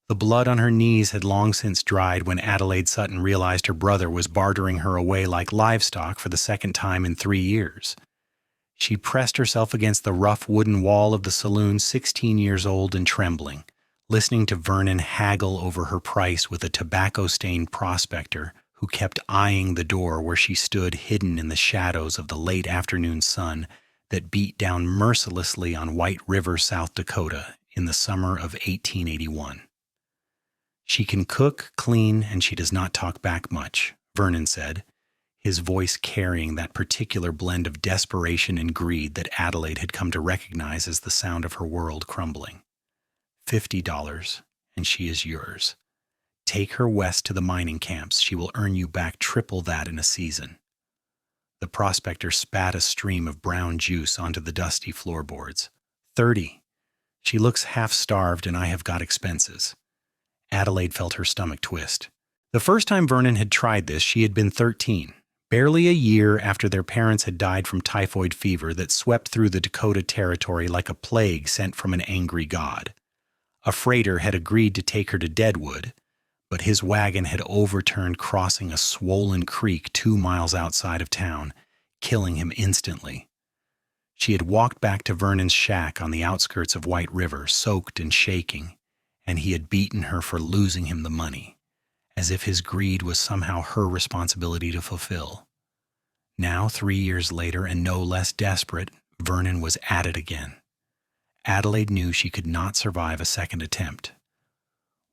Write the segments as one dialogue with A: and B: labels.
A: The blood on her knees had long since dried when Adelaide Sutton realized her brother was bartering her away like livestock for the second time in 3 years. She pressed herself against the rough wooden wall of the saloon, 16 years old and trembling, listening to Vernon haggle over her price with a tobacco-stained prospector who kept eyeing the door where she stood hidden in the shadows of the late afternoon sun that beat down mercilessly on White River, South Dakota, in the summer of 1881. "She can cook, clean, and she does not talk back much," Vernon said, his voice carrying that particular blend of desperation and greed that Adelaide had come to recognize as the sound of her world crumbling. $50, and she is yours. Take her west to the mining camps. She will earn you back triple that in a season." The prospector spat a stream of brown juice onto the dusty floorboards. 30. She looks half-starved, and I have got expenses. Adelaide felt her stomach twist. The first time Vernon had tried this, she had been 13, barely a year after their parents had died from typhoid fever that swept through the Dakota Territory like a plague sent from an angry god. A freighter had agreed to take her to Deadwood, but his wagon had overturned crossing a swollen creek 2 miles outside of town, killing him instantly. She had walked back to Vernon's shack on the outskirts of White River, soaked and shaking, and he had beaten her for losing him the money, as if his greed was somehow her responsibility to fulfill. Now, 3 years later, and no less desperate, Vernon was at it again. Adelaide knew she could not survive a second attempt.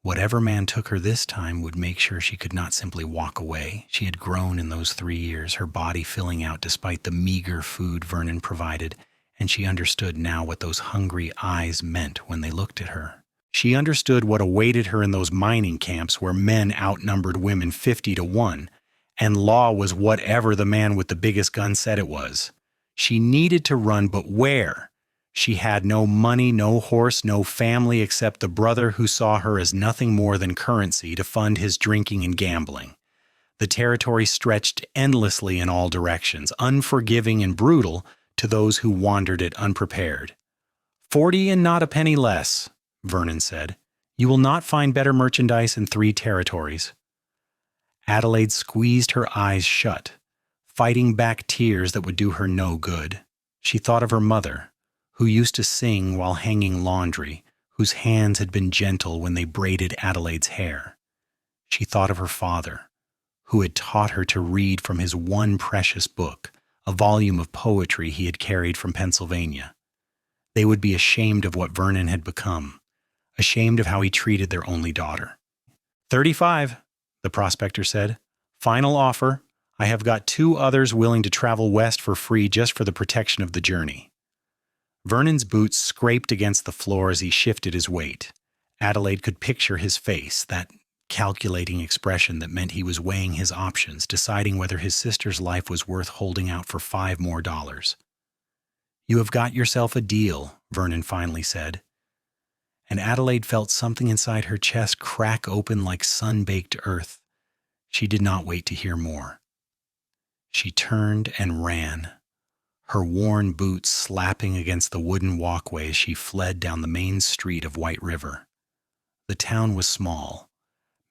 A: Whatever man took her this time would make sure she could not simply walk away. She had grown in those 3 years, her body filling out despite the meager food Vernon provided, and she understood now what those hungry eyes meant when they looked at her. She understood what awaited her in those mining camps where men outnumbered women 50-1, and law was whatever the man with the biggest gun said it was. She needed to run, but where? She had no money, no horse, no family except the brother who saw her as nothing more than currency to fund his drinking and gambling. The territory stretched endlessly in all directions, unforgiving and brutal to those who wandered it unprepared. 40 and not a penny less, Vernon said. You will not find better merchandise in 3 territories. Adelaide squeezed her eyes shut, fighting back tears that would do her no good. She thought of her mother, who used to sing while hanging laundry, whose hands had been gentle when they braided Adelaide's hair. She thought of her father, who had taught her to read from his one precious book, a volume of poetry he had carried from Pennsylvania. They would be ashamed of what Vernon had become, ashamed of how he treated their only daughter. 35, the prospector said. Final offer. I have got 2 others willing to travel west for free just for the protection of the journey. Vernon's boots scraped against the floor as he shifted his weight. Adelaide could picture his face, that calculating expression that meant he was weighing his options, deciding whether his sister's life was worth holding out for $5 more. You have got yourself a deal, Vernon finally said. And Adelaide felt something inside her chest crack open like sun-baked earth. She did not wait to hear more. She turned and ran, her worn boots slapping against the wooden walkway as she fled down the main street of White River. The town was small,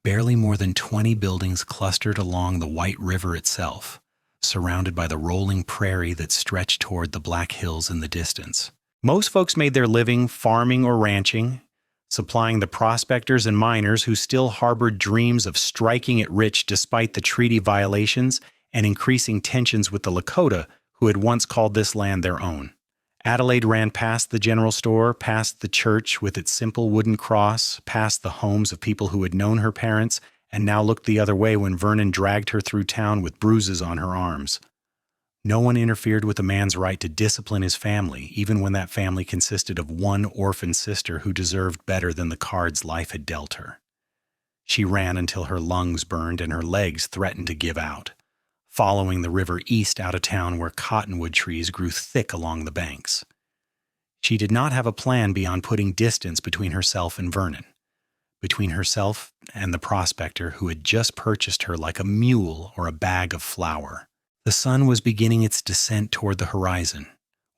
A: barely more than 20 buildings clustered along the White River itself, surrounded by the rolling prairie that stretched toward the Black Hills in the distance. Most folks made their living farming or ranching, supplying the prospectors and miners who still harbored dreams of striking it rich despite the treaty violations and increasing tensions with the Lakota, who had once called this land their own. Adelaide ran past the general store, past the church with its simple wooden cross, past the homes of people who had known her parents and now looked the other way when Vernon dragged her through town with bruises on her arms. No one interfered with a man's right to discipline his family, even when that family consisted of one orphan sister who deserved better than the cards life had dealt her. She ran until her lungs burned and her legs threatened to give out, following the river east out of town where cottonwood trees grew thick along the banks. She did not have a plan beyond putting distance between herself and Vernon, between herself and the prospector who had just purchased her like a mule or a bag of flour. The sun was beginning its descent toward the horizon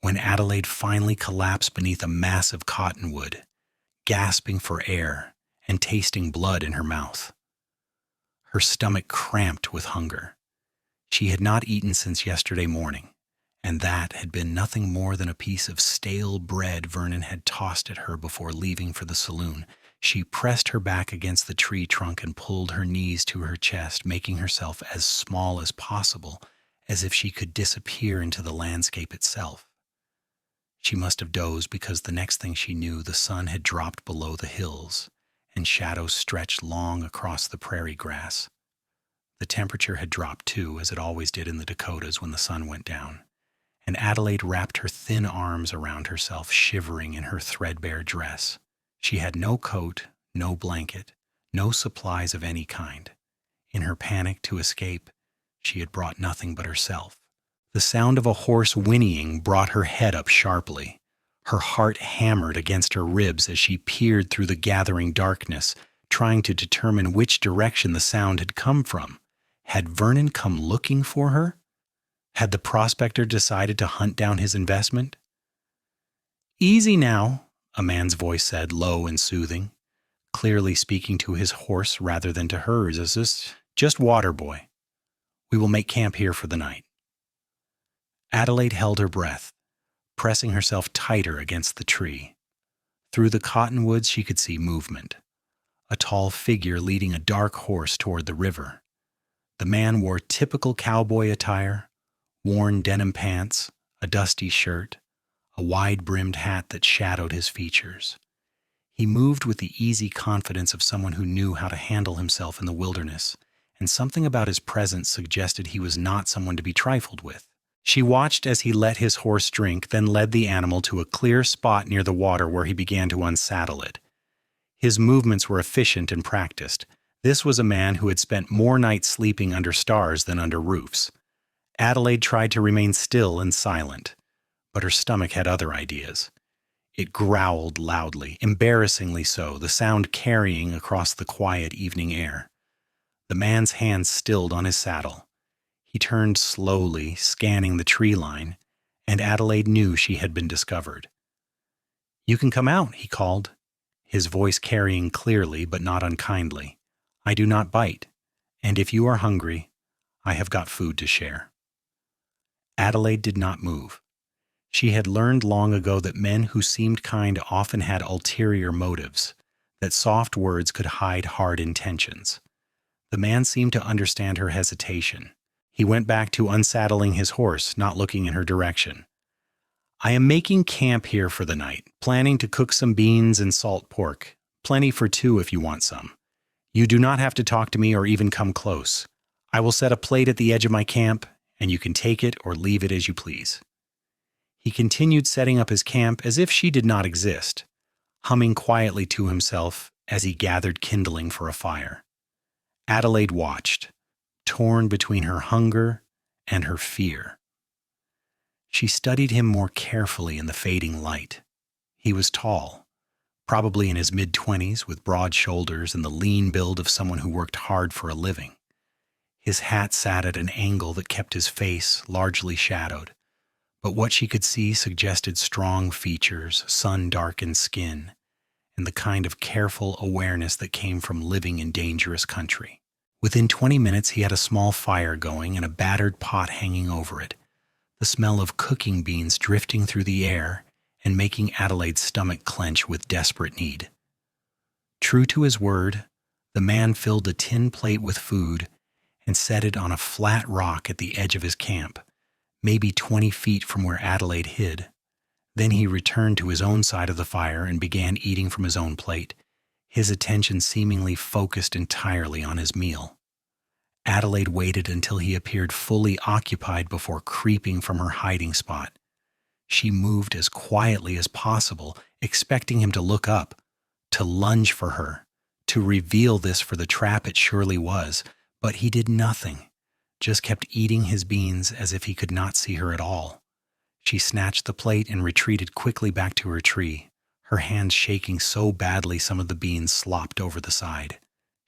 A: when Adelaide finally collapsed beneath a mass of cottonwood, gasping for air and tasting blood in her mouth. Her stomach cramped with hunger. She had not eaten since yesterday morning, and that had been nothing more than a piece of stale bread Vernon had tossed at her before leaving for the saloon. She pressed her back against the tree trunk and pulled her knees to her chest, making herself as small as possible, as if she could disappear into the landscape itself. She must have dozed because the next thing she knew, the sun had dropped below the hills, and shadows stretched long across the prairie grass. The temperature had dropped too, as it always did in the Dakotas when the sun went down, and Adelaide wrapped her thin arms around herself, shivering in her threadbare dress. She had no coat, no blanket, no supplies of any kind. In her panic to escape, she had brought nothing but herself. The sound of a horse whinnying brought her head up sharply. Her heart hammered against her ribs as she peered through the gathering darkness, trying to determine which direction the sound had come from. Had Vernon come looking for her? Had the prospector decided to hunt down his investment? "Easy now," a man's voice said, low and soothing, clearly speaking to his horse rather than to hers. "Is this just water, boy? We will make camp here for the night." Adelaide held her breath, pressing herself tighter against the tree. Through the cottonwoods she could see movement, a tall figure leading a dark horse toward the river. The man wore typical cowboy attire, worn denim pants, a dusty shirt, a wide-brimmed hat that shadowed his features. He moved with the easy confidence of someone who knew how to handle himself in the wilderness, and something about his presence suggested he was not someone to be trifled with. She watched as he let his horse drink, then led the animal to a clear spot near the water where he began to unsaddle it. His movements were efficient and practiced. This was a man who had spent more nights sleeping under stars than under roofs. Adelaide tried to remain still and silent, but her stomach had other ideas. It growled loudly, embarrassingly so, the sound carrying across the quiet evening air. The man's hands stilled on his saddle. He turned slowly, scanning the tree line, and Adelaide knew she had been discovered. "You can come out," he called, his voice carrying clearly but not unkindly. "I do not bite, and if you are hungry, I have got food to share." Adelaide did not move. She had learned long ago that men who seemed kind often had ulterior motives, that soft words could hide hard intentions. The man seemed to understand her hesitation. He went back to unsaddling his horse, not looking in her direction. "I am making camp here for the night, planning to cook some beans and salt pork. Plenty for two if you want some. You do not have to talk to me or even come close. I will set a plate at the edge of my camp, and you can take it or leave it as you please." He continued setting up his camp as if she did not exist, humming quietly to himself as he gathered kindling for a fire. Adelaide watched, torn between her hunger and her fear. She studied him more carefully in the fading light. He was tall, probably in his mid-20s, with broad shoulders and the lean build of someone who worked hard for a living. His hat sat at an angle that kept his face largely shadowed, but what she could see suggested strong features, sun-darkened skin, and the kind of careful awareness that came from living in dangerous country. Within 20 minutes, he had a small fire going and a battered pot hanging over it, the smell of cooking beans drifting through the air and making Adelaide's stomach clench with desperate need. True to his word, the man filled a tin plate with food and set it on a flat rock at the edge of his camp, maybe 20 feet from where Adelaide hid. Then he returned to his own side of the fire and began eating from his own plate, his attention seemingly focused entirely on his meal. Adelaide waited until he appeared fully occupied before creeping from her hiding spot. She moved as quietly as possible, expecting him to look up, to lunge for her, to reveal this for the trap it surely was, but he did nothing, just kept eating his beans as if he could not see her at all. She snatched the plate and retreated quickly back to her tree, her hands shaking so badly some of the beans slopped over the side.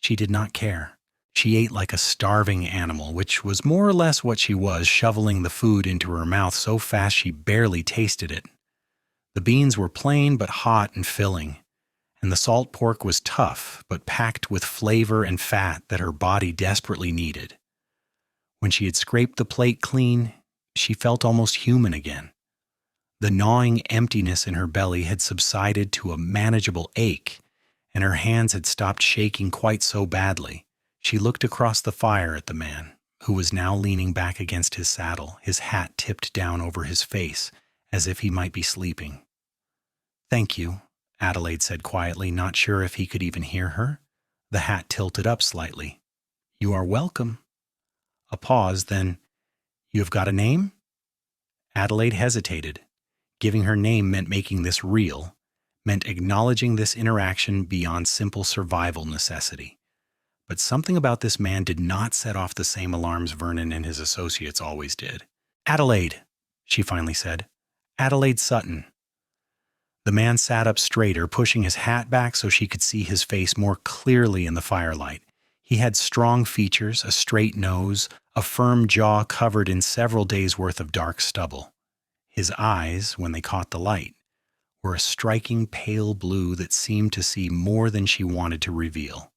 A: She did not care. She ate like a starving animal, which was more or less what she was, shoveling the food into her mouth so fast she barely tasted it. The beans were plain but hot and filling, and the salt pork was tough but packed with flavor and fat that her body desperately needed. When she had scraped the plate clean, she felt almost human again. The gnawing emptiness in her belly had subsided to a manageable ache, and her hands had stopped shaking quite so badly. She looked across the fire at the man, who was now leaning back against his saddle, his hat tipped down over his face, as if he might be sleeping. "Thank you," Adelaide said quietly, not sure if he could even hear her. The hat tilted up slightly. "You are welcome." A pause, then, "You have got a name?" Adelaide hesitated. Giving her name meant making this real, meant acknowledging this interaction beyond simple survival necessity. But something about this man did not set off the same alarms Vernon and his associates always did. "Adelaide," she finally said. "Adelaide Sutton." The man sat up straighter, pushing his hat back so she could see his face more clearly in the firelight. He had strong features, a straight nose, a firm jaw covered in several days' worth of dark stubble. His eyes, when they caught the light, were a striking pale blue that seemed to see more than she wanted to reveal.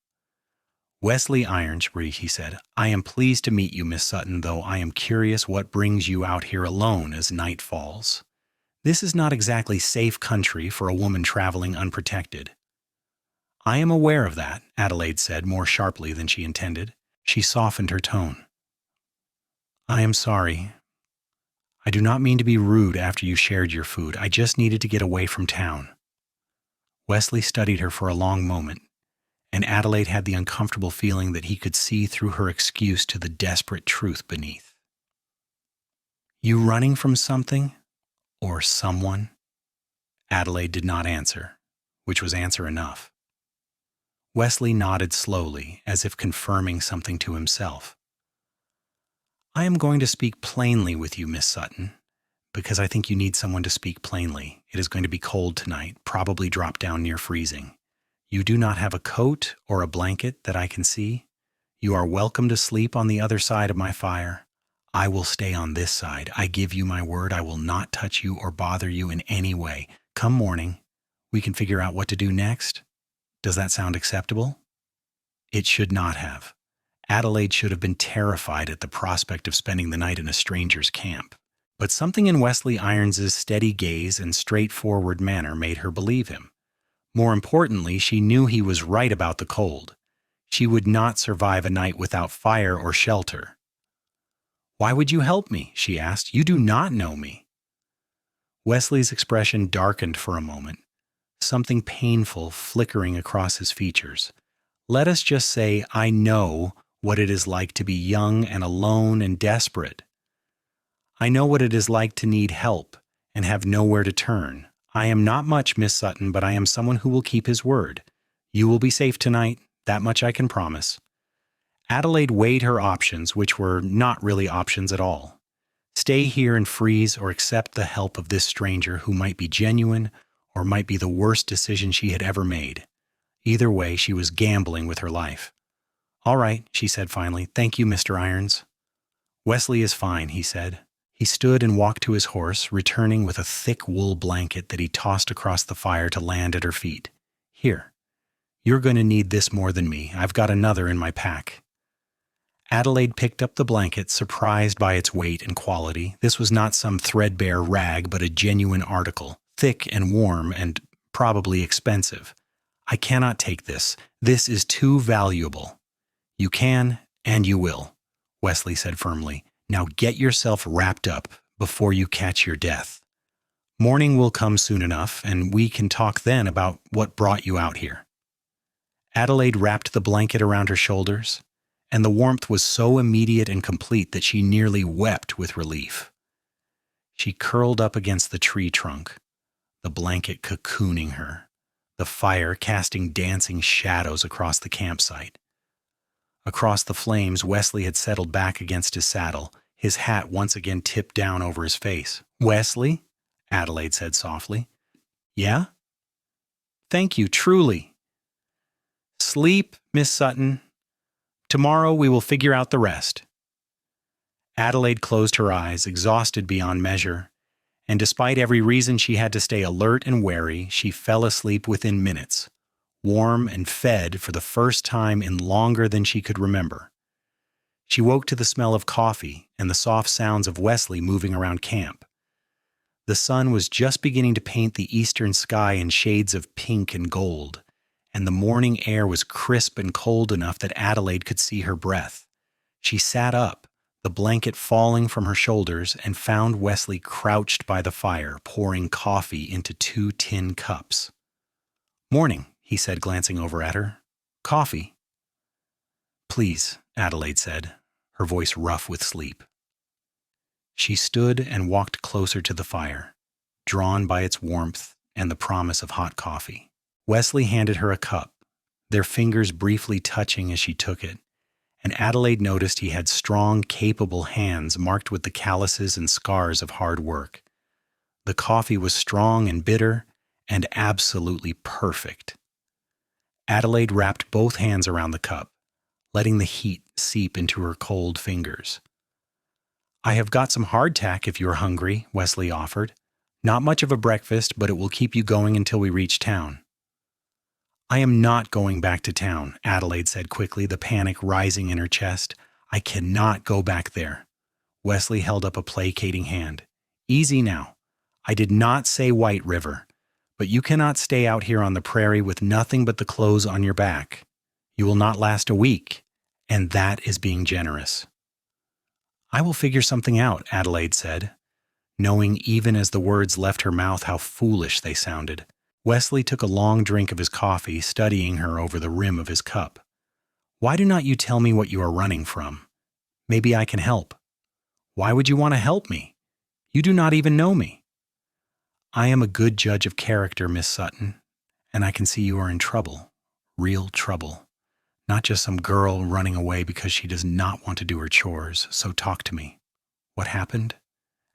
A: "Wesley Ironsbury," he said, "I am pleased to meet you, Miss Sutton, though I am curious what brings you out here alone as night falls. This is not exactly safe country for a woman traveling unprotected." "I am aware of that," Adelaide said more sharply than she intended. She softened her tone. "I am sorry. I do not mean to be rude after you shared your food. I just needed to get away from town." Wesley studied her for a long moment, and Adelaide had the uncomfortable feeling that he could see through her excuse to the desperate truth beneath. "You running from something? Or someone?" Adelaide did not answer, which was answer enough. Wesley nodded slowly, as if confirming something to himself. "I am going to speak plainly with you, Miss Sutton, because I think you need someone to speak plainly. It is going to be cold tonight, probably drop down near freezing. You do not have a coat or a blanket that I can see. You are welcome to sleep on the other side of my fire. I will stay on this side. I give you my word I will not touch you or bother you in any way. Come morning, we can figure out what to do next. Does that sound acceptable?" It should not have. Adelaide should have been terrified at the prospect of spending the night in a stranger's camp. But something in Wesley Irons's steady gaze and straightforward manner made her believe him. More importantly, she knew he was right about the cold. She would not survive a night without fire or shelter. "Why would you help me?" she asked. "You do not know me." Wesley's expression darkened for a moment, something painful flickering across his features. "Let us just say I know what it is like to be young and alone and desperate. I know what it is like to need help and have nowhere to turn. I am not much, Miss Sutton, but I am someone who will keep his word. You will be safe tonight, that much I can promise." Adelaide weighed her options, which were not really options at all. Stay here and freeze or accept the help of this stranger who might be genuine or might be the worst decision she had ever made. Either way, she was gambling with her life. "All right," she said finally. "Thank you, Mr. Irons." "Wesley is fine," he said. He stood and walked to his horse, returning with a thick wool blanket that he tossed across the fire to land at her feet. "Here, you're going to need this more than me. I've got another in my pack." Adelaide picked up the blanket, surprised by its weight and quality. This was not some threadbare rag, but a genuine article, thick and warm and probably expensive. "I cannot take this. This is too valuable." "You can, and you will," Wesley said firmly. "Now get yourself wrapped up before you catch your death. Morning will come soon enough, and we can talk then about what brought you out here." Adelaide wrapped the blanket around her shoulders, and the warmth was so immediate and complete that she nearly wept with relief. She curled up against the tree trunk, the blanket cocooning her, the fire casting dancing shadows across the campsite. Across the flames, Wesley had settled back against his saddle, his hat once again tipped down over his face. "Wesley?" Adelaide said softly. "Yeah?" "Thank you, truly." "Sleep, Miss Sutton. Tomorrow we will figure out the rest." Adelaide closed her eyes, exhausted beyond measure, and despite every reason she had to stay alert and wary, she fell asleep within minutes, warm and fed for the first time in longer than she could remember. She woke to the smell of coffee and the soft sounds of Wesley moving around camp. The sun was just beginning to paint the eastern sky in shades of pink and gold, and the morning air was crisp and cold enough that Adelaide could see her breath. She sat up, the blanket falling from her shoulders, and found Wesley crouched by the fire, pouring coffee into 2 tin cups. "Morning," he said, glancing over at her. "Coffee?" "Please," Adelaide said, her voice rough with sleep. She stood and walked closer to the fire, drawn by its warmth and the promise of hot coffee. Wesley handed her a cup, their fingers briefly touching as she took it, and Adelaide noticed he had strong, capable hands marked with the calluses and scars of hard work. The coffee was strong and bitter and absolutely perfect. Adelaide wrapped both hands around the cup, letting the heat seep into her cold fingers. "I have got some hardtack if you are hungry," Wesley offered. "Not much of a breakfast, but it will keep you going until we reach town." "I am not going back to town," Adelaide said quickly, the panic rising in her chest. "I cannot go back there." Wesley held up a placating hand. "Easy now. I did not say White River, but you cannot stay out here on the prairie with nothing but the clothes on your back. You will not last a week, and that is being generous." "I will figure something out," Adelaide said, knowing even as the words left her mouth how foolish they sounded. Wesley took a long drink of his coffee, studying her over the rim of his cup. "Why do not you tell me what you are running from? Maybe I can help." "Why would you want to help me? You do not even know me." "I am a good judge of character, Miss Sutton, and I can see you are in trouble, real trouble. Not just some girl running away because she does not want to do her chores, so talk to me. What happened?"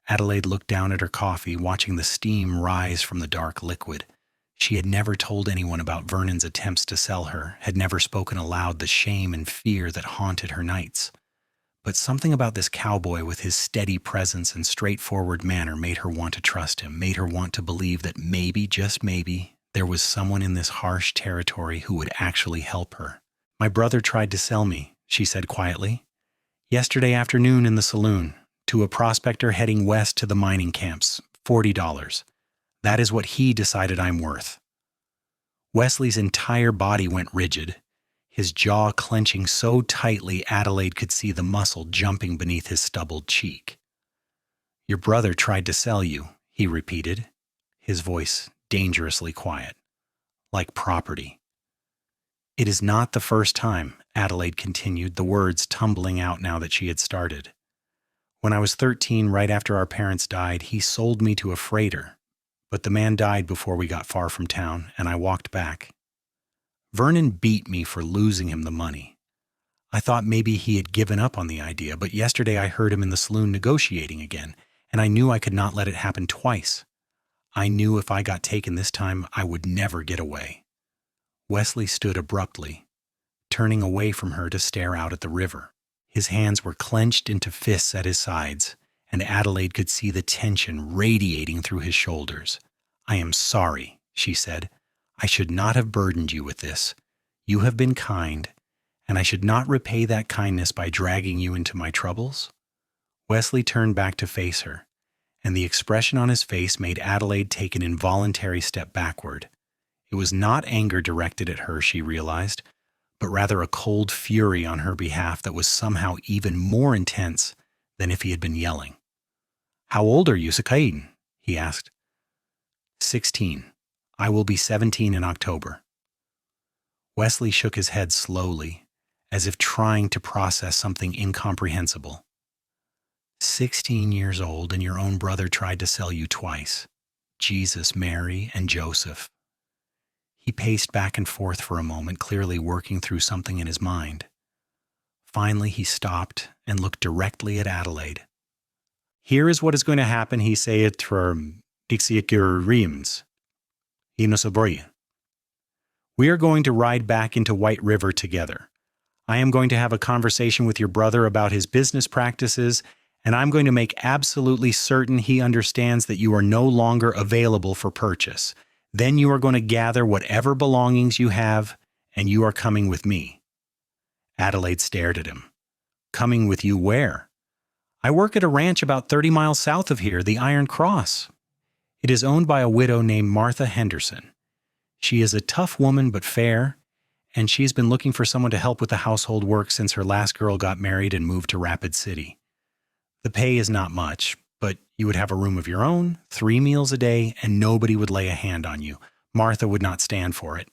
A: Adelaide looked down at her coffee, watching the steam rise from the dark liquid. She had never told anyone about Vernon's attempts to sell her, had never spoken aloud the shame and fear that haunted her nights. But something about this cowboy with his steady presence and straightforward manner made her want to trust him, made her want to believe that maybe, just maybe, there was someone in this harsh territory who would actually help her. "My brother tried to sell me," she said quietly. "Yesterday afternoon in the saloon, to a prospector heading west to the mining camps, $40. That is what he decided I'm worth." Wesley's entire body went rigid, his jaw clenching so tightly Adelaide could see the muscle jumping beneath his stubbled cheek. "Your brother tried to sell you," he repeated, his voice dangerously quiet, "like property." "It is not the first time," Adelaide continued, the words tumbling out now that she had started. "When I was 13, right after our parents died, he sold me to a freighter. But the man died before we got far from town, and I walked back. Vernon beat me for losing him the money. I thought maybe he had given up on the idea, but yesterday I heard him in the saloon negotiating again, and I knew I could not let it happen twice. I knew if I got taken this time, I would never get away." Wesley stood abruptly, turning away from her to stare out at the river. His hands were clenched into fists at his sides, and Adelaide could see the tension radiating through his shoulders. "I am sorry," she said. "I should not have burdened you with this. You have been kind, and I should not repay that kindness by dragging you into my troubles." Wesley turned back to face her, and the expression on his face made Adelaide take an involuntary step backward. It was not anger directed at her, she realized, but rather a cold fury on her behalf that was somehow even more intense than if he had been yelling. "How old are you, Sakain?" he asked. 16. I will be 17 in October." Wesley shook his head slowly, as if trying to process something incomprehensible. 16 years old, and your own brother tried to sell you twice. Jesus, Mary, and Joseph. He paced back and forth for a moment, clearly working through something in his mind. Finally, he stopped and looked directly at Adelaide. "Here is what is going to happen," he said, "We are going to ride back into White River together. I am going to have a conversation with your brother about his business practices, and I'm going to make absolutely certain he understands that you are no longer available for purchase. Then you are going to gather whatever belongings you have, and you are coming with me." Adelaide stared at him. "Coming with you where?" "I work at a ranch about 30 miles south of here, the Iron Cross. It is owned by a widow named Martha Henderson. She is a tough woman but fair, and she's been looking for someone to help with the household work since her last girl got married and moved to Rapid City. The pay is not much, but you would have a room of your own, 3 meals a day, and nobody would lay a hand on you. Martha would not stand for it."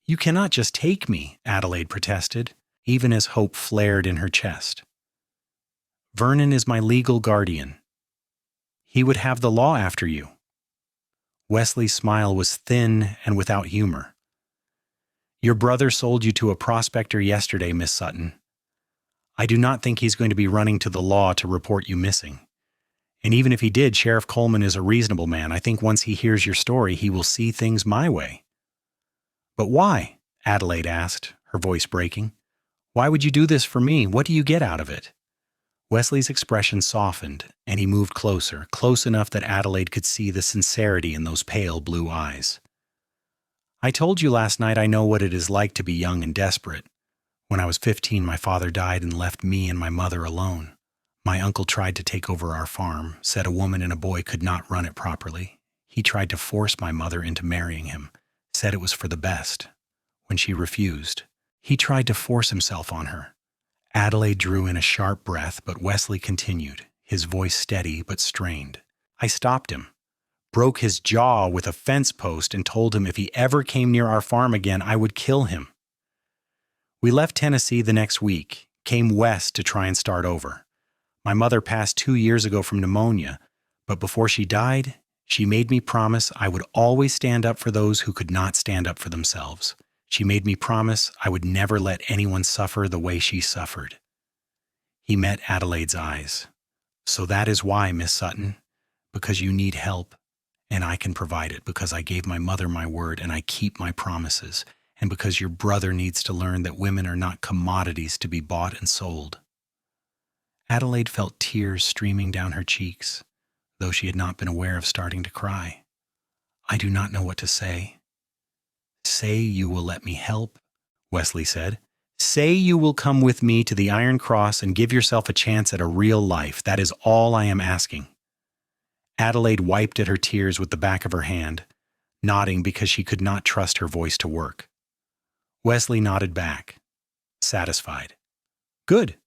A: "You cannot just take me," Adelaide protested, even as hope flared in her chest. "Vernon is my legal guardian. He would have the law after you." Wesley's smile was thin and without humor. "Your brother sold you to a prospector yesterday, Miss Sutton. I do not think he's going to be running to the law to report you missing. And even if he did, Sheriff Coleman is a reasonable man. I think once he hears your story, he will see things my way." "But why?" Adelaide asked, her voice breaking. "Why would you do this for me? What do you get out of it?" Wesley's expression softened, and he moved closer, close enough that Adelaide could see the sincerity in those pale blue eyes. "I told you last night I know what it is like to be young and desperate. When I was 15, my father died and left me and my mother alone. My uncle tried to take over our farm, said a woman and a boy could not run it properly. He tried to force my mother into marrying him, said it was for the best. When she refused, he tried to force himself on her." Adelaide drew in a sharp breath, but Wesley continued, his voice steady but strained. "I stopped him, broke his jaw with a fence post, and told him if he ever came near our farm again, I would kill him. We left Tennessee the next week, came west to try and start over. My mother passed 2 years ago from pneumonia, but before she died, she made me promise I would always stand up for those who could not stand up for themselves. She made me promise I would never let anyone suffer the way she suffered." He met Adelaide's eyes. "So that is why, Miss Sutton, because you need help, and I can provide it, because I gave my mother my word and I keep my promises, and because your brother needs to learn that women are not commodities to be bought and sold." Adelaide felt tears streaming down her cheeks, though she had not been aware of starting to cry. "I do not know what to say." "Say you will let me help," Wesley said. "Say you will come with me to the Iron Cross and give yourself a chance at a real life. That is all I am asking." Adelaide wiped at her tears with the back of her hand, nodding because she could not trust her voice to work. Wesley nodded back, satisfied. "Good.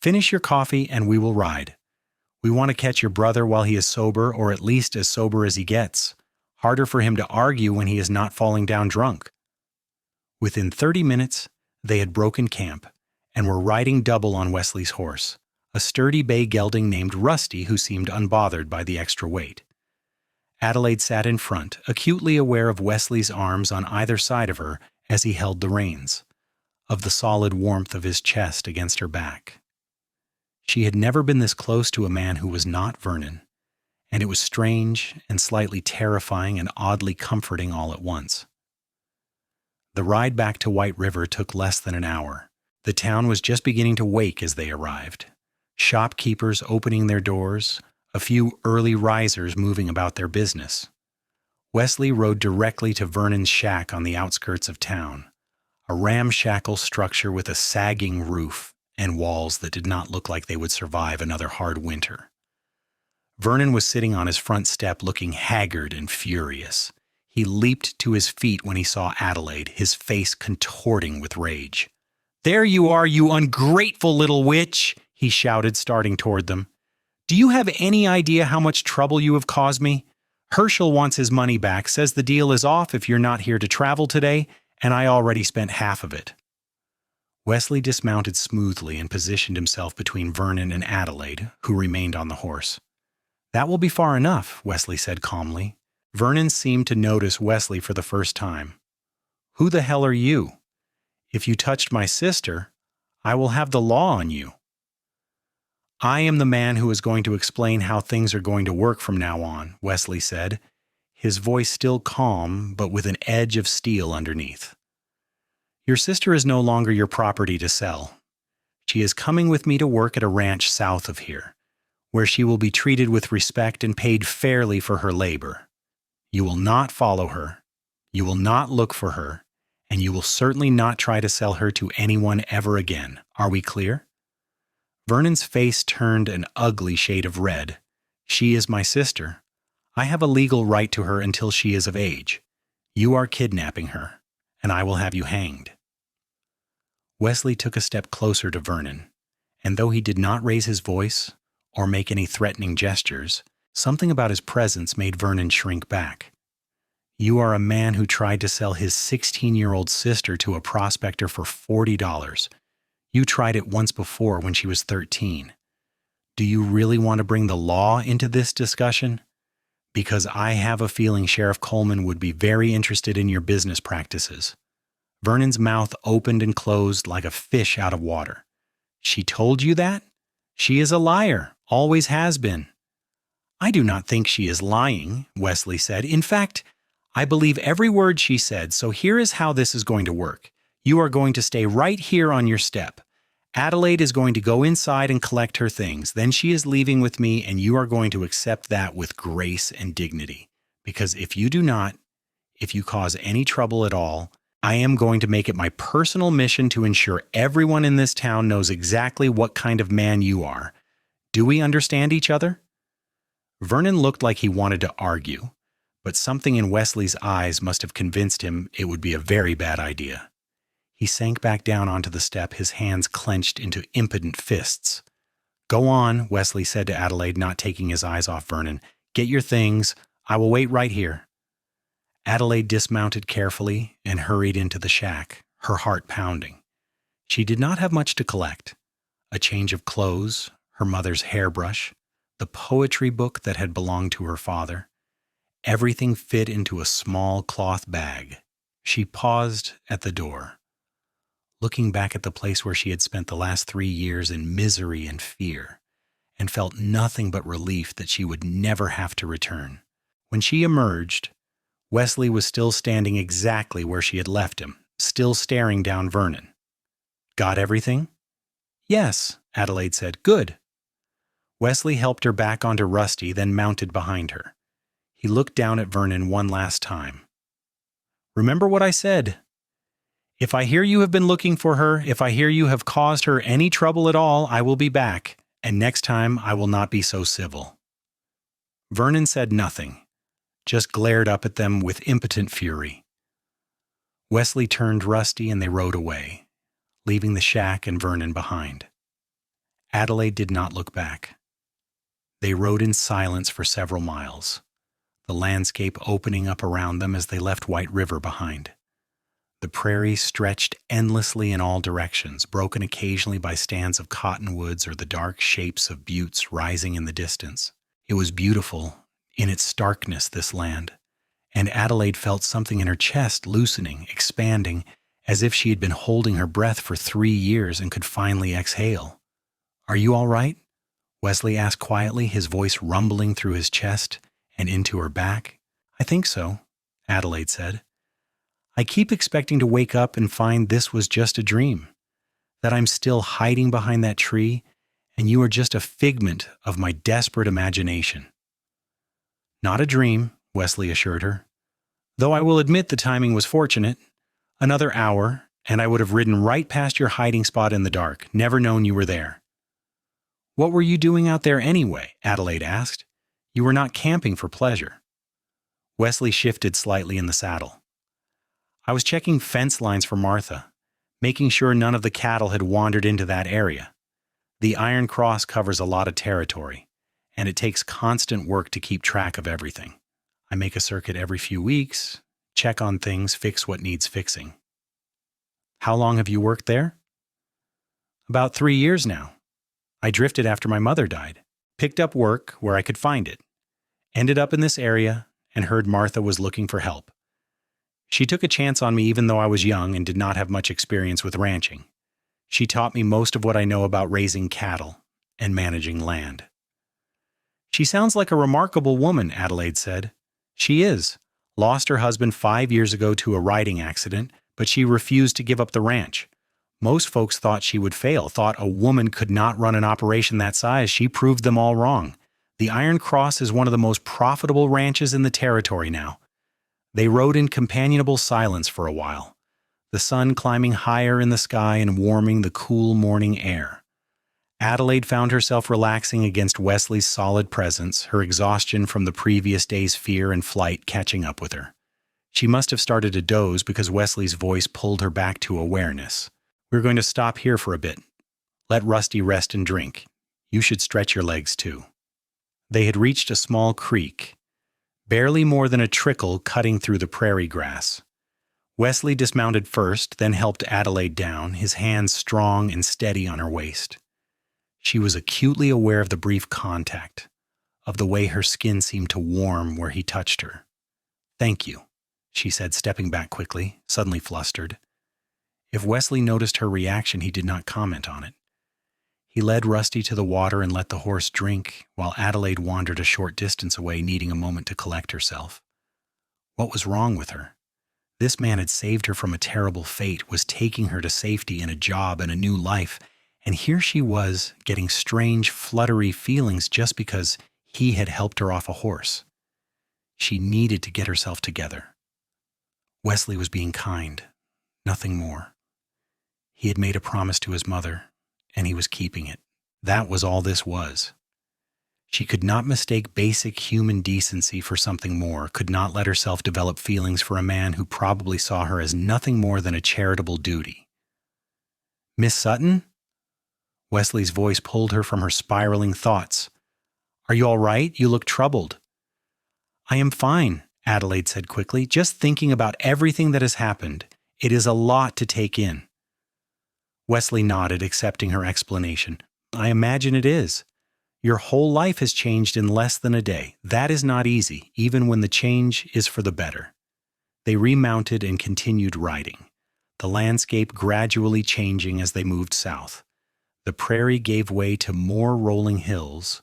A: Finish your coffee and we will ride. We want to catch your brother while he is sober, or at least as sober as he gets. Harder for him to argue when he is not falling down drunk." Within 30 minutes, they had broken camp and were riding double on Wesley's horse, a sturdy bay gelding named Rusty who seemed unbothered by the extra weight. Adelaide sat in front, acutely aware of Wesley's arms on either side of her as he held the reins, of the solid warmth of his chest against her back. She had never been this close to a man who was not Vernon, and it was strange and slightly terrifying and oddly comforting all at once. The ride back to White River took less than an hour. The town was just beginning to wake as they arrived. Shopkeepers opening their doors, a few early risers moving about their business. Wesley rode directly to Vernon's shack on the outskirts of town, a ramshackle structure with a sagging roof and walls that did not look like they would survive another hard winter. Vernon was sitting on his front step looking haggard and furious. He leaped to his feet when he saw Adelaide, his face contorting with rage. "There you are, you ungrateful little witch!" he shouted, starting toward them. "Do you have any idea how much trouble you have caused me? Herschel wants his money back, says the deal is off if you're not here to travel today, and I already spent half of it." Wesley dismounted smoothly and positioned himself between Vernon and Adelaide, who remained on the horse. "That will be far enough," Wesley said calmly. Vernon seemed to notice Wesley for the first time. "Who the hell are you? If you touched my sister, I will have the law on you." "I am the man who is going to explain how things are going to work from now on," Wesley said, his voice still calm but with an edge of steel underneath. "Your sister is no longer your property to sell. She is coming with me to work at a ranch south of here, where she will be treated with respect and paid fairly for her labor. You will not follow her. You will not look for her. And you will certainly not try to sell her to anyone ever again. Are we clear?" Vernon's face turned an ugly shade of red. "She is my sister. I have a legal right to her until she is of age. You are kidnapping her, and I will have you hanged." Wesley took a step closer to Vernon, and though he did not raise his voice or make any threatening gestures, something about his presence made Vernon shrink back. "You are a man who tried to sell his 16-year-old sister to a prospector for $40. You tried it once before when she was 13. Do you really want to bring the law into this discussion? Because I have a feeling Sheriff Coleman would be very interested in your business practices." Vernon's mouth opened and closed like a fish out of water. "She told you that? She is a liar, always has been." "I do not think she is lying," Wesley said. "In fact, I believe every word she said, so here is how this is going to work. You are going to stay right here on your step. Adelaide is going to go inside and collect her things. Then she is leaving with me, and you are going to accept that with grace and dignity. Because if you do not, if you cause any trouble at all, I am going to make it my personal mission to ensure everyone in this town knows exactly what kind of man you are. Do we understand each other?" Vernon looked like he wanted to argue, but something in Wesley's eyes must have convinced him it would be a very bad idea. He sank back down onto the step, his hands clenched into impotent fists. "Go on," Wesley said to Adelaide, not taking his eyes off Vernon. "Get your things. I will wait right here." Adelaide dismounted carefully and hurried into the shack, her heart pounding. She did not have much to collect. A change of clothes, her mother's hairbrush, the poetry book that had belonged to her father. Everything fit into a small cloth bag. She paused at the door, looking back at the place where she had spent the last 3 years in misery and fear, and felt nothing but relief that she would never have to return. When she emerged, Wesley was still standing exactly where she had left him, still staring down Vernon. "Got everything?" "Yes," Adelaide said. "Good." Wesley helped her back onto Rusty, then mounted behind her. He looked down at Vernon one last time. "Remember what I said. If I hear you have been looking for her, if I hear you have caused her any trouble at all, I will be back, and next time I will not be so civil." Vernon said nothing, just glared up at them with impotent fury. Wesley turned Rusty and they rode away, leaving the shack and Vernon behind. Adelaide did not look back. They rode in silence for several miles, the landscape opening up around them as they left White River behind. The prairie stretched endlessly in all directions, broken occasionally by stands of cottonwoods or the dark shapes of buttes rising in the distance. It was beautiful in its starkness, this land, and Adelaide felt something in her chest loosening, expanding, as if she had been holding her breath for 3 years and could finally exhale. "Are you all right?" Wesley asked quietly, his voice rumbling through his chest and into her back. "I think so," Adelaide said. "I keep expecting to wake up and find this was just a dream, that I'm still hiding behind that tree, and you are just a figment of my desperate imagination." "Not a dream," Wesley assured her, "though I will admit the timing was fortunate. Another hour, and I would have ridden right past your hiding spot in the dark, never known you were there." "What were you doing out there anyway?" Adelaide asked. "You were not camping for pleasure." Wesley shifted slightly in the saddle. "I was checking fence lines for Martha, making sure none of the cattle had wandered into that area. The Iron Cross covers a lot of territory, and it takes constant work to keep track of everything. I make a circuit every few weeks, check on things, fix what needs fixing." "How long have you worked there?" "About 3 years now. I drifted after my mother died, picked up work where I could find it, ended up in this area, and heard Martha was looking for help. She took a chance on me even though I was young and did not have much experience with ranching. She taught me most of what I know about raising cattle and managing land." "She sounds like a remarkable woman," Adelaide said. "She is. Lost her husband 5 years ago to a riding accident, but she refused to give up the ranch. Most folks thought she would fail, thought a woman could not run an operation that size. She proved them all wrong. The Iron Cross is one of the most profitable ranches in the territory now. They rode in companionable silence for a while, the sun climbing higher in the sky and warming the cool morning air. Adelaide found herself relaxing against Wesley's solid presence, her exhaustion from the previous day's fear and flight catching up with her. She must have started to doze because Wesley's voice pulled her back to awareness. "We're going to stop here for a bit. Let Rusty rest and drink. You should stretch your legs too." They had reached a small creek, barely more than a trickle cutting through the prairie grass. Wesley dismounted first, then helped Adelaide down, his hands strong and steady on her waist. She was acutely aware of the brief contact, of the way her skin seemed to warm where he touched her. "Thank you," she said, stepping back quickly, suddenly flustered. If Wesley noticed her reaction, he did not comment on it. He led Rusty to the water and let the horse drink, while Adelaide wandered a short distance away, needing a moment to collect herself. What was wrong with her? This man had saved her from a terrible fate, was taking her to safety and a job and a new life, and here she was getting strange, fluttery feelings just because he had helped her off a horse. She needed to get herself together. Wesley was being kind, nothing more. He had made a promise to his mother, and he was keeping it. That was all this was. She could not mistake basic human decency for something more, could not let herself develop feelings for a man who probably saw her as nothing more than a charitable duty. "Miss Sutton?" Wesley's voice pulled her from her spiraling thoughts. "Are you all right? You look troubled." "I am fine," Adelaide said quickly, "just thinking about everything that has happened. It is a lot to take in." Wesley nodded, accepting her explanation. "I imagine it is. Your whole life has changed in less than a day. That is not easy, even when the change is for the better." They remounted and continued riding, the landscape gradually changing as they moved south. The prairie gave way to more rolling hills,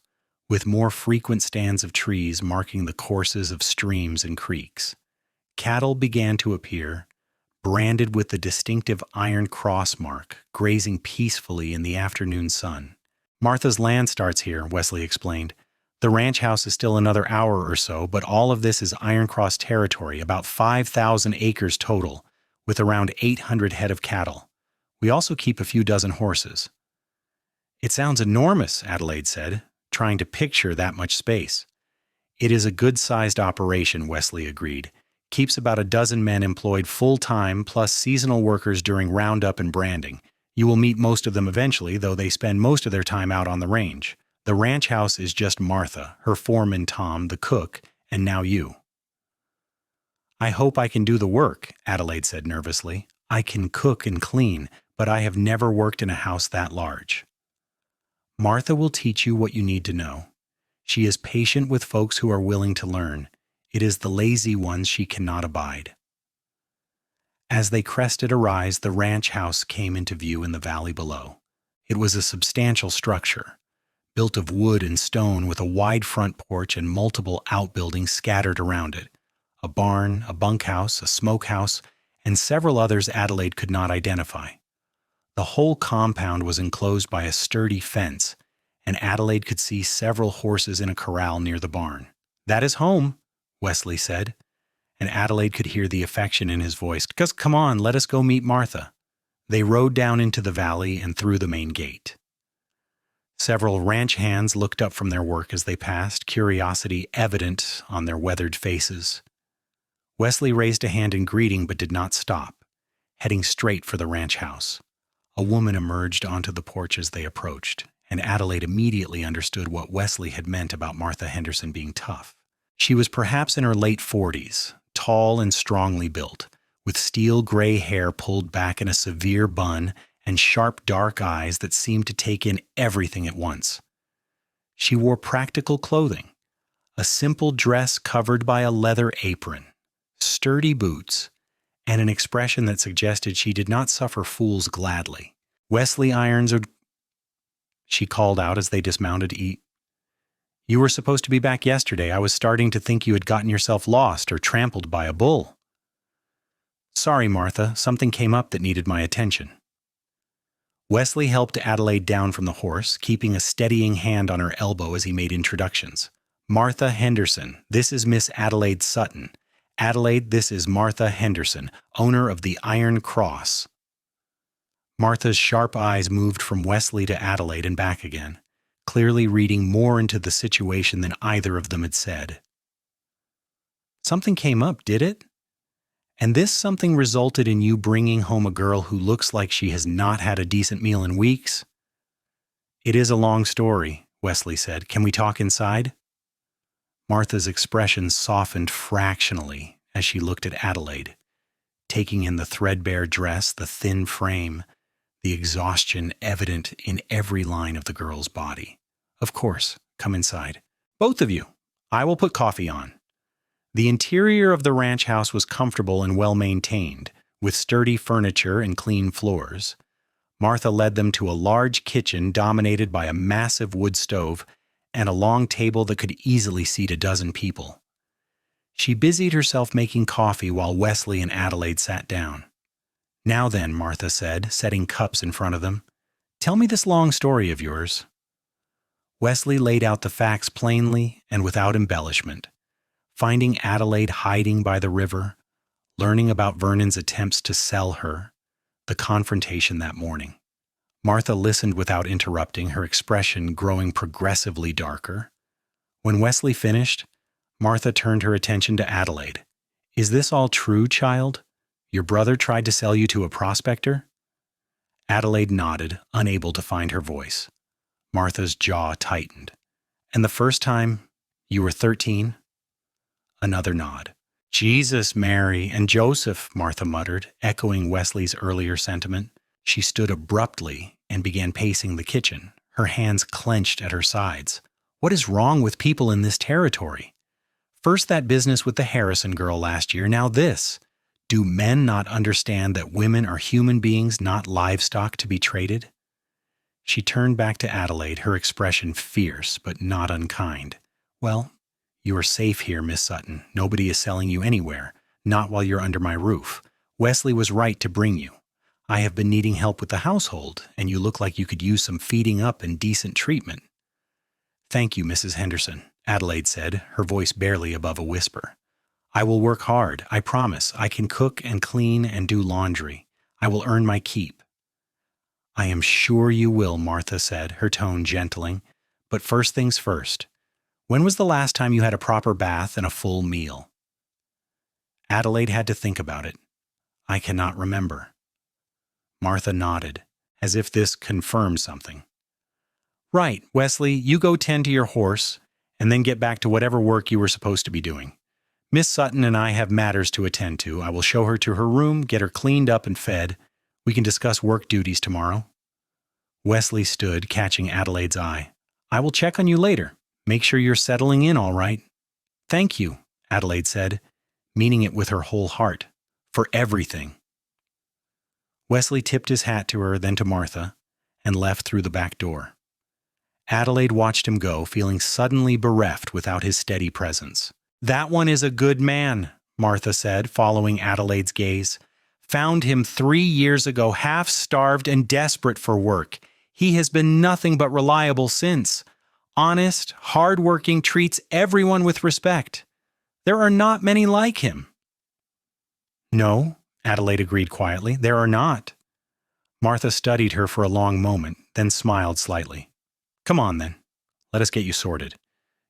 A: with more frequent stands of trees marking the courses of streams and creeks. Cattle began to appear, branded with the distinctive iron cross mark, grazing peacefully in the afternoon sun. "Martha's land starts here," Wesley explained. "The ranch house is still another hour or so, but all of this is Iron Cross territory, about 5,000 acres total, with around 800 head of cattle. We also keep a few dozen horses." "It sounds enormous," Adelaide said, trying to picture that much space. "It is a good-sized operation," Wesley agreed. "Keeps about a dozen men employed full-time, plus seasonal workers during roundup and branding. You will meet most of them eventually, though they spend most of their time out on the range. The ranch house is just Martha, her foreman Tom, the cook, and now you." "I hope I can do the work," Adelaide said nervously. "I can cook and clean, but I have never worked in a house that large." "Martha will teach you what you need to know. She is patient with folks who are willing to learn. It is the lazy ones she cannot abide." As they crested a rise, the ranch house came into view in the valley below. It was a substantial structure, built of wood and stone with a wide front porch and multiple outbuildings scattered around it. A barn, a bunkhouse, a smokehouse, and several others Adelaide could not identify. The whole compound was enclosed by a sturdy fence, and Adelaide could see several horses in a corral near the barn. "That is home," Wesley said, and Adelaide could hear the affection in his voice. "Just come on, let us go meet Martha." They rode down into the valley and through the main gate. Several ranch hands looked up from their work as they passed, curiosity evident on their weathered faces. Wesley raised a hand in greeting but did not stop, heading straight for the ranch house. A woman emerged onto the porch as they approached, and Adelaide immediately understood what Wesley had meant about Martha Henderson being tough. She was perhaps in her late 40s, tall and strongly built, with steel gray hair pulled back in a severe bun and sharp dark eyes that seemed to take in everything at once. She wore practical clothing, a simple dress covered by a leather apron, sturdy boots, and an expression that suggested she did not suffer fools gladly. "Wesley irons are—" she called out as they dismounted. "You were supposed to be back yesterday. I was starting to think you had gotten yourself lost or trampled by a bull." "Sorry, Martha, something came up that needed my attention." Wesley helped Adelaide down from the horse, keeping a steadying hand on her elbow as he made introductions. "Martha Henderson, this is Miss Adelaide Sutton. Adelaide, this is Martha Henderson, owner of the Iron Cross." Martha's sharp eyes moved from Wesley to Adelaide and back again, clearly reading more into the situation than either of them had said. "Something came up, did it? And this something resulted in you bringing home a girl who looks like she has not had a decent meal in weeks?" "It is a long story," Wesley said. "Can we talk inside?" Martha's expression softened fractionally as she looked at Adelaide, taking in the threadbare dress, the thin frame, the exhaustion evident in every line of the girl's body. "Of course, come inside. Both of you. I will put coffee on." The interior of the ranch house was comfortable and well-maintained, with sturdy furniture and clean floors. Martha led them to a large kitchen dominated by a massive wood stove and a long table that could easily seat a dozen people. She busied herself making coffee while Wesley and Adelaide sat down. "Now then," Martha said, setting cups in front of them, "tell me this long story of yours." Wesley laid out the facts plainly and without embellishment, finding Adelaide hiding by the river, learning about Vernon's attempts to sell her, the confrontation that morning. Martha listened without interrupting, her expression growing progressively darker. When Wesley finished, Martha turned her attention to Adelaide. "Is this all true, child? Your brother tried to sell you to a prospector?" Adelaide nodded, unable to find her voice. Martha's jaw tightened. "And the first time you were 13? Another nod. "Jesus, Mary, and Joseph," Martha muttered, echoing Wesley's earlier sentiment. She stood abruptly and began pacing the kitchen, her hands clenched at her sides. What is wrong with people in this territory? First that business with the Harrison girl last year, now this. Do men not understand that women are human beings, not livestock to be traded? She turned back to Adelaide, her expression fierce but not unkind. "Well, you are safe here, Miss Sutton. Nobody is selling you anywhere, not while you're under my roof. Wesley was right to bring you. I have been needing help with the household, and you look like you could use some feeding up and decent treatment." "Thank you, Mrs. Henderson," Adelaide said, her voice barely above a whisper. "I will work hard, I promise. I can cook and clean and do laundry. I will earn my keep." "I am sure you will," Martha said, her tone gentling. "But first things first. When was the last time you had a proper bath and a full meal?" Adelaide had to think about it. "I cannot remember." Martha nodded, as if this confirmed something. "Right, Wesley, you go tend to your horse, and then get back to whatever work you were supposed to be doing. Miss Sutton and I have matters to attend to. I will show her to her room, get her cleaned up and fed. We can discuss work duties tomorrow." Wesley stood, catching Adelaide's eye. "I will check on you later. Make sure you're settling in all right." "Thank you," Adelaide said, meaning it with her whole heart. "For everything." Wesley tipped his hat to her, then to Martha, and left through the back door. Adelaide watched him go, feeling suddenly bereft without his steady presence. "That one is a good man," Martha said, following Adelaide's gaze. "Found him 3 years ago, half-starved and desperate for work. He has been nothing but reliable since. Honest, hard-working, treats everyone with respect. There are not many like him." "No," Adelaide agreed quietly, "there are not." Martha studied her for a long moment, then smiled slightly. "Come on, then. Let us get you sorted.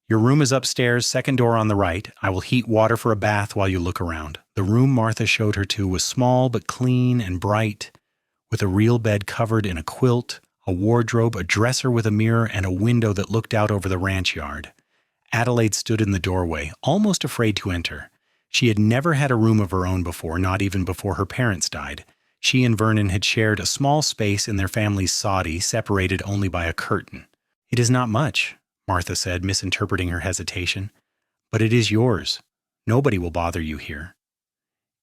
A: Your room is upstairs, second door on the right. I will heat water for a bath while you look around." The room Martha showed her to was small but clean and bright, with a real bed covered in a quilt, a wardrobe, a dresser with a mirror, and a window that looked out over the ranch yard. Adelaide stood in the doorway, almost afraid to enter. She had never had a room of her own before, not even before her parents died. She and Vernon had shared a small space in their family's soddy, separated only by a curtain. "It is not much," Martha said, misinterpreting her hesitation. "But it is yours. Nobody will bother you here."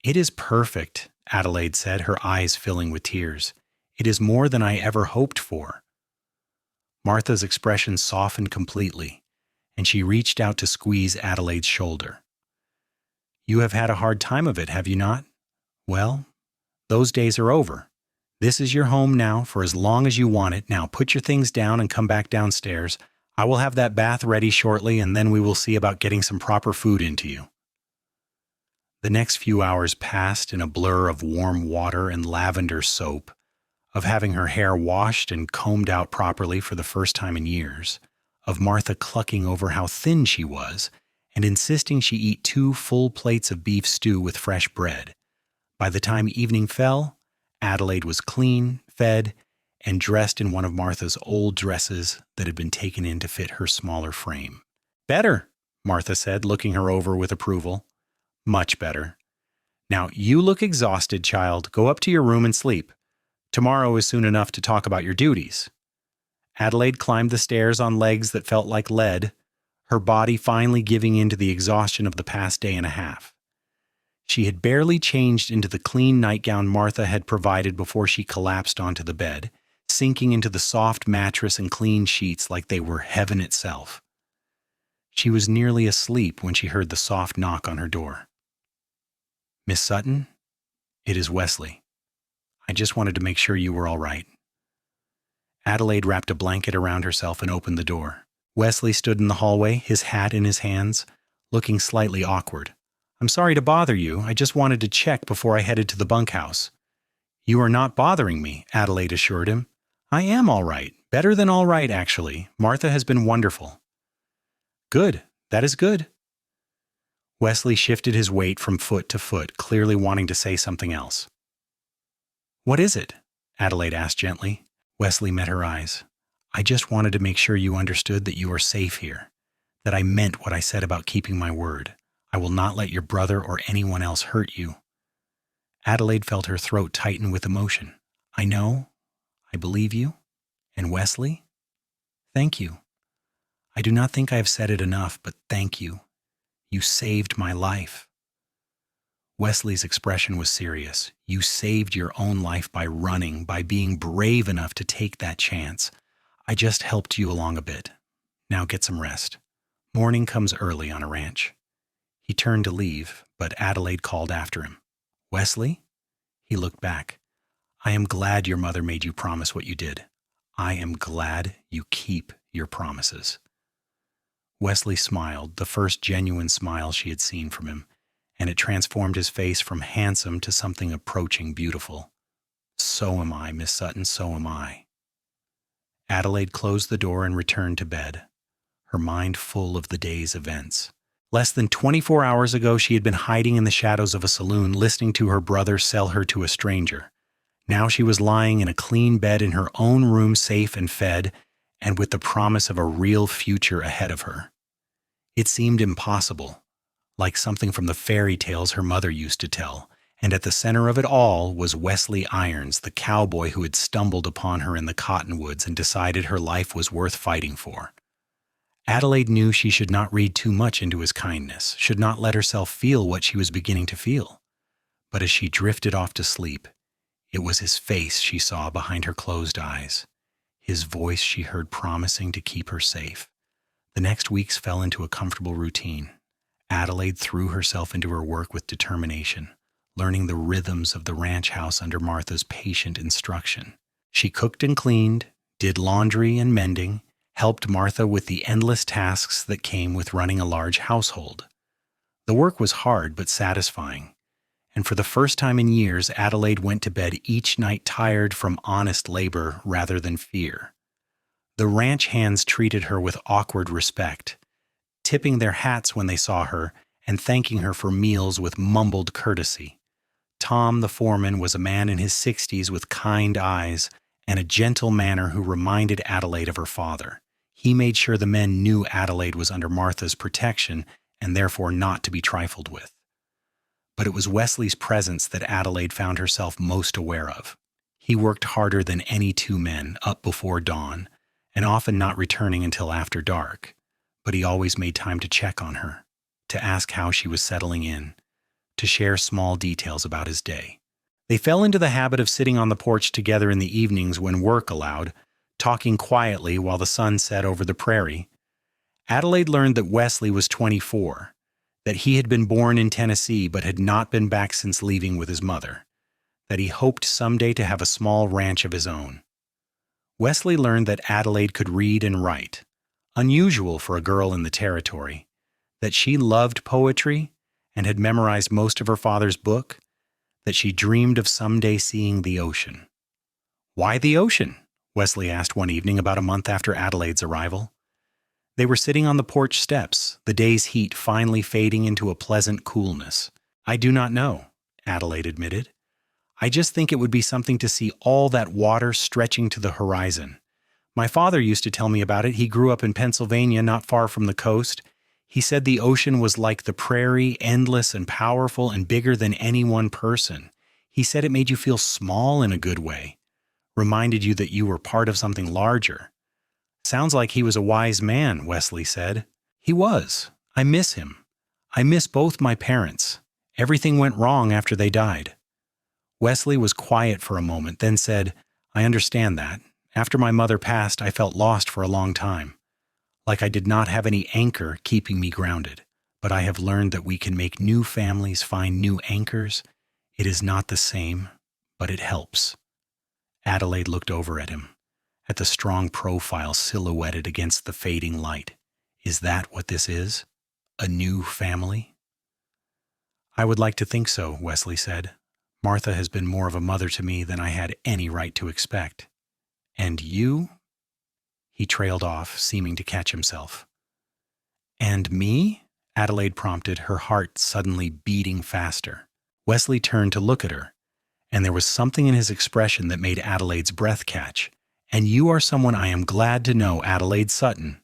A: "It is perfect," Adelaide said, her eyes filling with tears. "It is more than I ever hoped for." Martha's expression softened completely, and she reached out to squeeze Adelaide's shoulder. "You have had a hard time of it, have you not? Well, those days are over. This is your home now for as long as you want it. Now put your things down and come back downstairs. I will have that bath ready shortly, and then we will see about getting some proper food into you." The next few hours passed in a blur of warm water and lavender soap, of having her hair washed and combed out properly for the first time in years, of Martha clucking over how thin she was and insisting she eat 2 full plates of beef stew with fresh bread. By the time evening fell, Adelaide was clean, fed, and dressed in one of Martha's old dresses that had been taken in to fit her smaller frame. "Better," Martha said, looking her over with approval. "Much better. Now, you look exhausted, child. Go up to your room and sleep. Tomorrow is soon enough to talk about your duties." Adelaide climbed the stairs on legs that felt like lead, her body finally giving in to the exhaustion of the past day and a half. She had barely changed into the clean nightgown Martha had provided before she collapsed onto the bed, sinking into the soft mattress and clean sheets like they were heaven itself. She was nearly asleep when she heard the soft knock on her door. "Miss Sutton, it is Wesley. I just wanted to make sure you were all right." Adelaide wrapped a blanket around herself and opened the door. Wesley stood in the hallway, his hat in his hands, looking slightly awkward. "I'm sorry to bother you. I just wanted to check before I headed to the bunkhouse." "You are not bothering me," Adelaide assured him. "I am all right. Better than all right, actually. Martha has been wonderful." "Good. That is good." Wesley shifted his weight from foot to foot, clearly wanting to say something else. "What is it?" Adelaide asked gently. Wesley met her eyes. "I just wanted to make sure you understood that you are safe here, that I meant what I said about keeping my word. I will not let your brother or anyone else hurt you." Adelaide felt her throat tighten with emotion. "I know. I believe you. And Wesley? Thank you. I do not think I have said it enough, but thank you. You saved my life." Wesley's expression was serious. "You saved your own life by running, by being brave enough to take that chance. I just helped you along a bit. Now get some rest. Morning comes early on a ranch." He turned to leave, but Adelaide called after him. "Wesley?" He looked back. "I am glad your mother made you promise what you did. I am glad you keep your promises." Wesley smiled, the first genuine smile she had seen from him, and it transformed his face from handsome to something approaching beautiful. "So am I, Miss Sutton, so am I." Adelaide closed the door and returned to bed, her mind full of the day's events. Less than 24 hours ago, she had been hiding in the shadows of a saloon, listening to her brother sell her to a stranger. Now she was lying in a clean bed in her own room, safe and fed, and with the promise of a real future ahead of her. It seemed impossible, like something from the fairy tales her mother used to tell, and at the center of it all was Wesley Irons, the cowboy who had stumbled upon her in the cottonwoods and decided her life was worth fighting for. Adelaide knew she should not read too much into his kindness, should not let herself feel what she was beginning to feel. But as she drifted off to sleep, it was his face she saw behind her closed eyes, his voice she heard promising to keep her safe. The next weeks fell into a comfortable routine. Adelaide threw herself into her work with determination, learning the rhythms of the ranch house under Martha's patient instruction. She cooked and cleaned, did laundry and mending, helped Martha with the endless tasks that came with running a large household. The work was hard but satisfying, and for the first time in years, Adelaide went to bed each night tired from honest labor rather than fear. The ranch hands treated her with awkward respect, tipping their hats when they saw her and thanking her for meals with mumbled courtesy. Tom, the foreman, was a man in his 60s with kind eyes and a gentle manner who reminded Adelaide of her father. He made sure the men knew Adelaide was under Martha's protection and therefore not to be trifled with. But it was Wesley's presence that Adelaide found herself most aware of. He worked harder than any 2 men, up before dawn, and often not returning until after dark. But he always made time to check on her, to ask how she was settling in, to share small details about his day. They fell into the habit of sitting on the porch together in the evenings when work allowed, talking quietly while the sun set over the prairie. Adelaide learned that Wesley was 24, that he had been born in Tennessee but had not been back since leaving with his mother, that he hoped someday to have a small ranch of his own. Wesley learned that Adelaide could read and write, unusual for a girl in the territory, that she loved poetry, and had memorized most of her father's book, that she dreamed of someday seeing the ocean. "Why the ocean?" Wesley asked one evening about a month after Adelaide's arrival. They were sitting on the porch steps, the day's heat finally fading into a pleasant coolness. "I do not know," Adelaide admitted. "I just think it would be something to see all that water stretching to the horizon. My father used to tell me about it. He grew up in Pennsylvania, not far from the coast. He said the ocean was like the prairie, endless and powerful and bigger than any one person. He said it made you feel small in a good way, reminded you that you were part of something larger." "Sounds like he was a wise man," Wesley said. "He was. I miss him. I miss both my parents. Everything went wrong after they died." Wesley was quiet for a moment, then said, "I understand that. After my mother passed, I felt lost for a long time, like I did not have any anchor keeping me grounded. But I have learned that we can make new families find new anchors. It is not the same, but it helps." Adelaide looked over at him, at the strong profile silhouetted against the fading light. "Is that what this is? A new family?" "I would like to think so," Wesley said. "Martha has been more of a mother to me than I had any right to expect." "And you?" He trailed off, seeming to catch himself. "And me?" Adelaide prompted, her heart suddenly beating faster. Wesley turned to look at her, and there was something in his expression that made Adelaide's breath catch. "And you are someone I am glad to know, Adelaide Sutton.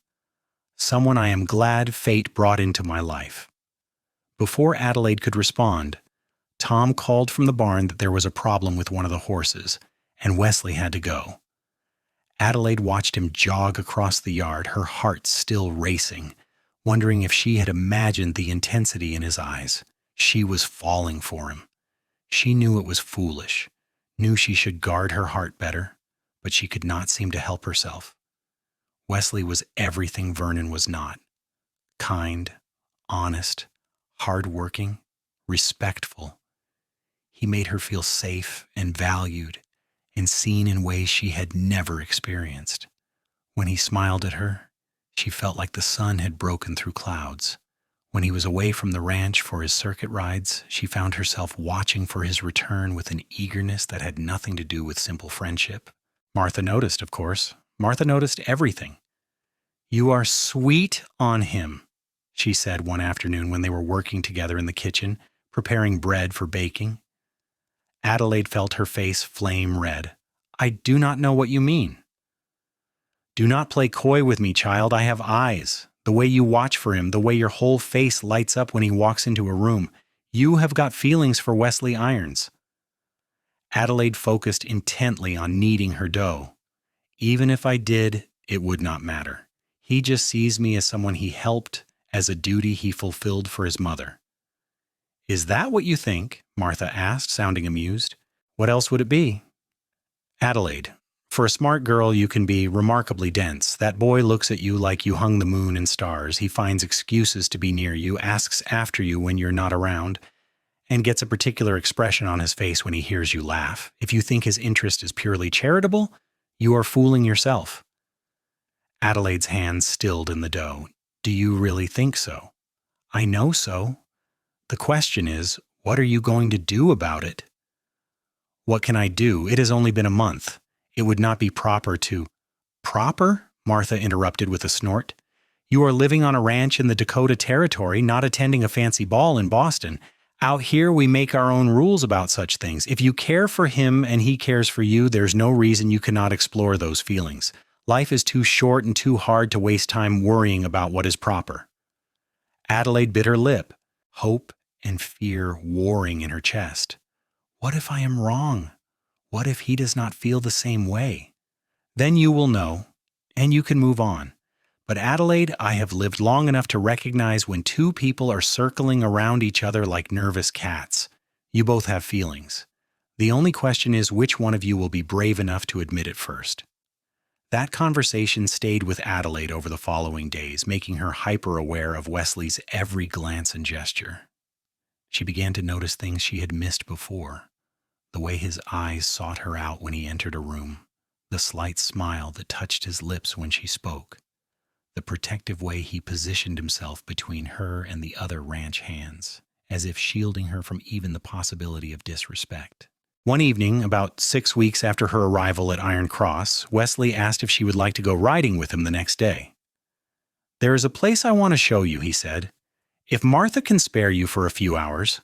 A: Someone I am glad fate brought into my life." Before Adelaide could respond, Tom called from the barn that there was a problem with one of the horses, and Wesley had to go. Adelaide watched him jog across the yard, her heart still racing, wondering if she had imagined the intensity in his eyes. She was falling for him. She knew it was foolish, knew she should guard her heart better, but she could not seem to help herself. Wesley was everything Vernon was not: kind, honest, hard-working, respectful. He made her feel safe and valued and seen in ways she had never experienced. When he smiled at her, she felt like the sun had broken through clouds. When he was away from the ranch for his circuit rides, she found herself watching for his return with an eagerness that had nothing to do with simple friendship. Martha noticed, of course. Martha noticed everything. "You are sweet on him," she said one afternoon when they were working together in the kitchen, preparing bread for baking. Adelaide felt her face flame red. "I do not know what you mean." "Do not play coy with me, child. I have eyes. The way you watch for him, the way your whole face lights up when he walks into a room. You have got feelings for Wesley Irons." Adelaide focused intently on kneading her dough. "Even if I did, it would not matter. He just sees me as someone he helped, as a duty he fulfilled for his mother." "Is that what you think?" Martha asked, sounding amused. "What else would it be?" "Adelaide, for a smart girl you can be remarkably dense. That boy looks at you like you hung the moon and stars. He finds excuses to be near you, asks after you when you're not around, and gets a particular expression on his face when he hears you laugh. If you think his interest is purely charitable, you are fooling yourself." Adelaide's hands stilled in the dough. "Do you really think so?" "I know so. The question is, what are you going to do about it?" "What can I do? It has only been a month. It would not be proper to—" "Proper?" Martha interrupted with a snort. "You are living on a ranch in the Dakota Territory, not attending a fancy ball in Boston. Out here we make our own rules about such things. If you care for him and he cares for you, there's no reason you cannot explore those feelings. Life is too short and too hard to waste time worrying about what is proper." Adelaide bit her lip, hope and fear warring in her chest. "What if I am wrong? What if he does not feel the same way? Then you will know, and you can move on. But Adelaide, I have lived long enough to recognize when two people are circling around each other like nervous cats. You both have feelings. The only question is which one of you will be brave enough to admit it first." That conversation stayed with Adelaide over the following days, making her hyper-aware of Wesley's every glance and gesture. She began to notice things she had missed before: the way his eyes sought her out when he entered a room, the slight smile that touched his lips when she spoke, the protective way he positioned himself between her and the other ranch hands. as if shielding her from even the possibility of disrespect. One evening, about 6 weeks after her arrival at Iron Cross, Wesley asked if she would like to go riding with him the next day. "There is a place I want to show you," he said. "If Martha can spare you for a few hours."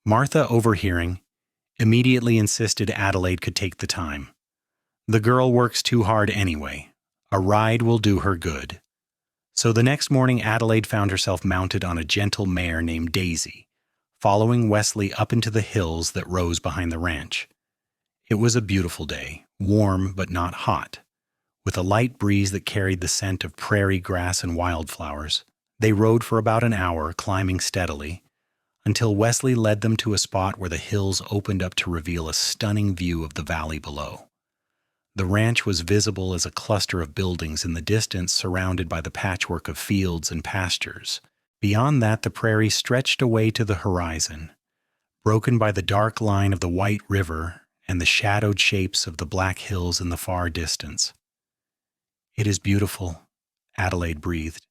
A: Martha, overhearing, immediately insisted Adelaide could take the time. "The girl works too hard anyway. A ride will do her good." So the next morning Adelaide found herself mounted on a gentle mare named Daisy, following Wesley up into the hills that rose behind the ranch. It was a beautiful day, warm but not hot, with a light breeze that carried the scent of prairie grass and wildflowers. They rode for about an hour, climbing steadily, until Wesley led them to a spot where the hills opened up to reveal a stunning view of the valley below. The ranch was visible as a cluster of buildings in the distance, surrounded by the patchwork of fields and pastures. Beyond that, the prairie stretched away to the horizon, broken by the dark line of the White River and the shadowed shapes of the Black Hills in the far distance. "It is beautiful," Adelaide breathed,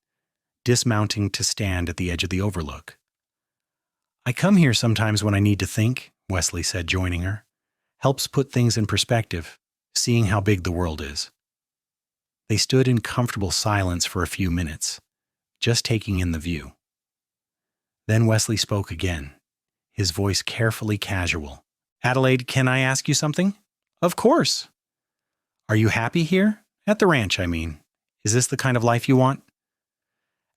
A: dismounting to stand at the edge of the overlook. "I come here sometimes when I need to think," Wesley said, joining her. "Helps put things in perspective, seeing how big the world is." They stood in comfortable silence for a few minutes, just taking in the view. Then Wesley spoke again, his voice carefully casual. "Adelaide, can I ask you something?" "Of course." "Are you happy here? At the ranch, I mean. Is this the kind of life you want?"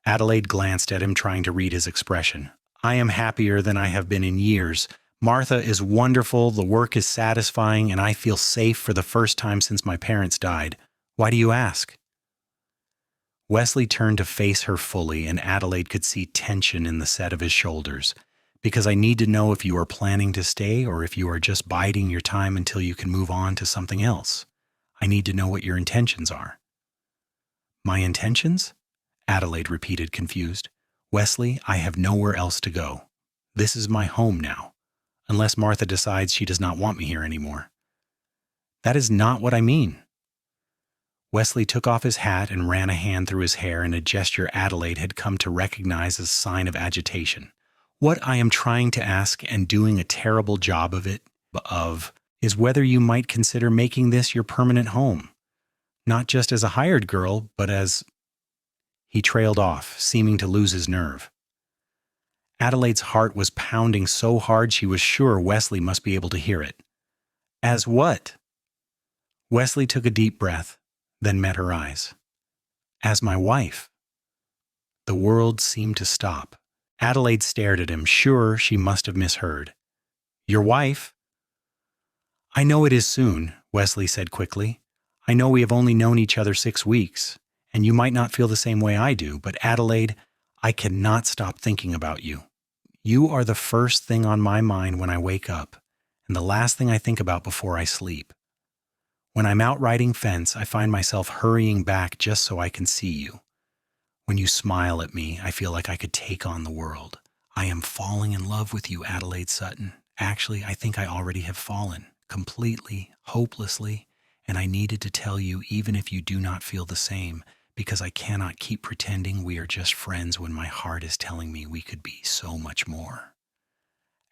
A: Adelaide glanced at him, trying to read his expression. "I am happier than I have been in years. Martha is wonderful, the work is satisfying, and I feel safe for the first time since my parents died. Why do you ask?" Wesley turned to face her fully, and Adelaide could see tension in the set of his shoulders. "Because I need to know if you are planning to stay or if you are just biding your time until you can move on to something else. I need to know what your intentions are." "My intentions?" Adelaide repeated, confused. "Wesley, I have nowhere else to go. This is my home now, unless Martha decides she does not want me here anymore." "That is not what I mean." Wesley took off his hat and ran a hand through his hair in a gesture Adelaide had come to recognize as a sign of agitation. "What I am trying to ask, and doing a terrible job of it, is whether you might consider making this your permanent home. Not just as a hired girl, but as—" He trailed off, seeming to lose his nerve. Adelaide's heart was pounding so hard she was sure Wesley must be able to hear it. "As what?" Wesley took a deep breath, then met her eyes. "As my wife." The world seemed to stop. Adelaide stared at him, sure she must have misheard. "Your wife?" "I know it is soon," Wesley said quickly. "I know we have only known each other 6 weeks, and you might not feel the same way I do, but Adelaide, I cannot stop thinking about you. You are the first thing on my mind when I wake up, and the last thing I think about before I sleep. When I'm out riding fence, I find myself hurrying back just so I can see you. When you smile at me, I feel like I could take on the world. I am falling in love with you, Adelaide Sutton. Actually, I think I already have fallen, completely, hopelessly, and I needed to tell you even if you do not feel the same, because I cannot keep pretending we are just friends when my heart is telling me we could be so much more."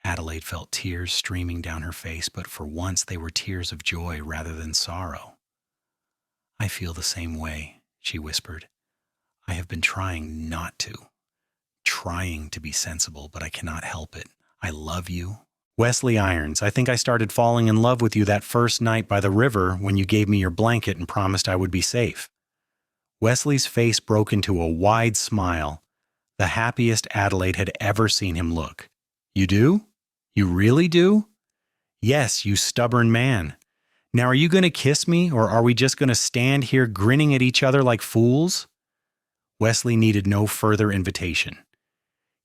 A: Adelaide felt tears streaming down her face, but for once they were tears of joy rather than sorrow. "I feel the same way," she whispered. "I have been trying not to. Trying to be sensible, but I cannot help it. I love you. Wesley Irons, I think I started falling in love with you that first night by the river when you gave me your blanket and promised I would be safe." Wesley's face broke into a wide smile, the happiest Adelaide had ever seen him look. "You do? You really do?" "Yes, you stubborn man. Now are you going to kiss me, or are we just going to stand here grinning at each other like fools?" Wesley needed no further invitation.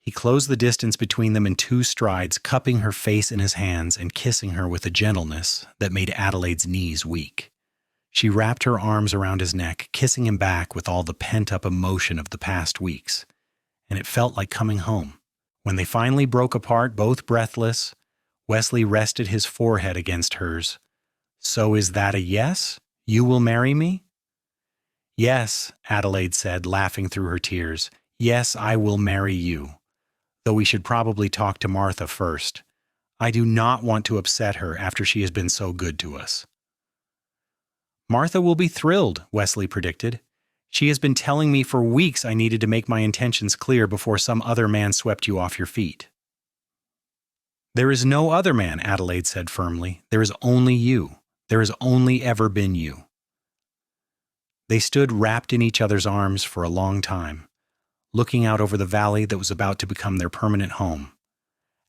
A: He closed the distance between them in 2 strides, cupping her face in his hands and kissing her with a gentleness that made Adelaide's knees weak. She wrapped her arms around his neck, kissing him back with all the pent-up emotion of the past weeks, and it felt like coming home. When they finally broke apart, both breathless, Wesley rested his forehead against hers. "So is that a yes? You will marry me?" "Yes," Adelaide said, laughing through her tears. "Yes, I will marry you. though we should probably talk to Martha first. I do not want to upset her after she has been so good to us." "Martha will be thrilled," Wesley predicted. "She has been telling me for weeks I needed to make my intentions clear before some other man swept you off your feet." "There is no other man," Adelaide said firmly. "There is only you. There has only ever been you." They stood wrapped in each other's arms for a long time, looking out over the valley that was about to become their permanent home.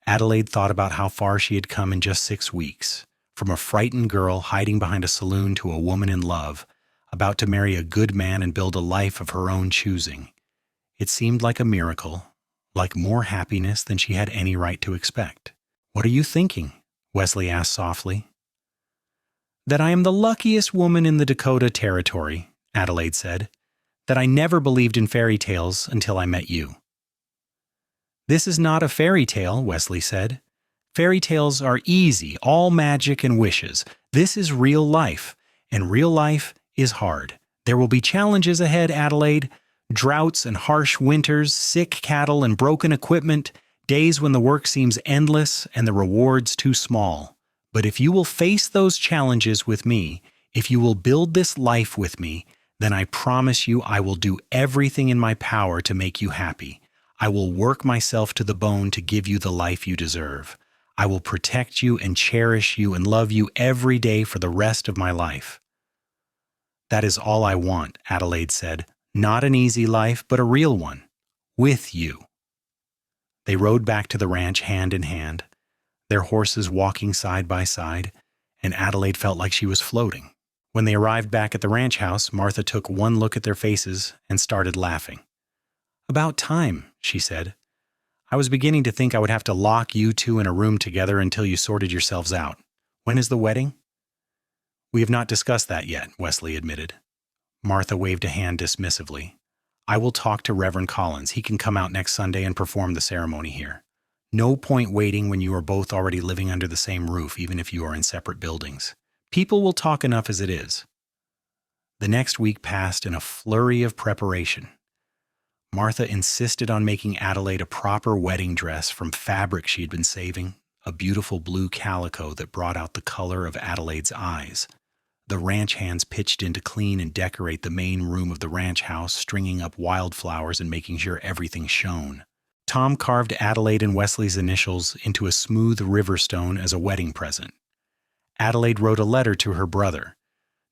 A: Adelaide thought about how far she had come in just 6 weeks, from a frightened girl hiding behind a saloon to a woman in love, about to marry a good man and build a life of her own choosing. It seemed like a miracle, like more happiness than she had any right to expect. "What are you thinking?" Wesley asked softly. "That I am the luckiest woman in the Dakota Territory," Adelaide said. "That I never believed in fairy tales until I met you." "This is not a fairy tale," Wesley said. "Fairy tales are easy, all magic and wishes. This is real life, and real life is hard. There will be challenges ahead, Adelaide. Droughts and harsh winters, sick cattle and broken equipment, days when the work seems endless and the rewards too small. But if you will face those challenges with me, if you will build this life with me, then I promise you I will do everything in my power to make you happy. I will work myself to the bone to give you the life you deserve. I will protect you and cherish you and love you every day for the rest of my life." "That is all I want," Adelaide said. "Not an easy life, but a real one. With you." They rode back to the ranch hand in hand, their horses walking side by side, and Adelaide felt like she was floating. When they arrived back at the ranch house, Martha took one look at their faces and started laughing. "About time," she said. "I was beginning to think I would have to lock you two in a room together until you sorted yourselves out. When is the wedding?" "We have not discussed that yet," Wesley admitted. Martha waved a hand dismissively. "I will talk to Reverend Collins. He can come out next Sunday and perform the ceremony here. No point waiting when you are both already living under the same roof, even if you are in separate buildings. People will talk enough as it is." The next week passed in a flurry of preparation. Martha insisted on making Adelaide a proper wedding dress from fabric she had been saving, a beautiful blue calico that brought out the color of Adelaide's eyes. The ranch hands pitched in to clean and decorate the main room of the ranch house, stringing up wildflowers and making sure everything shone. Tom carved Adelaide and Wesley's initials into a smooth river stone as a wedding present. Adelaide wrote a letter to her brother,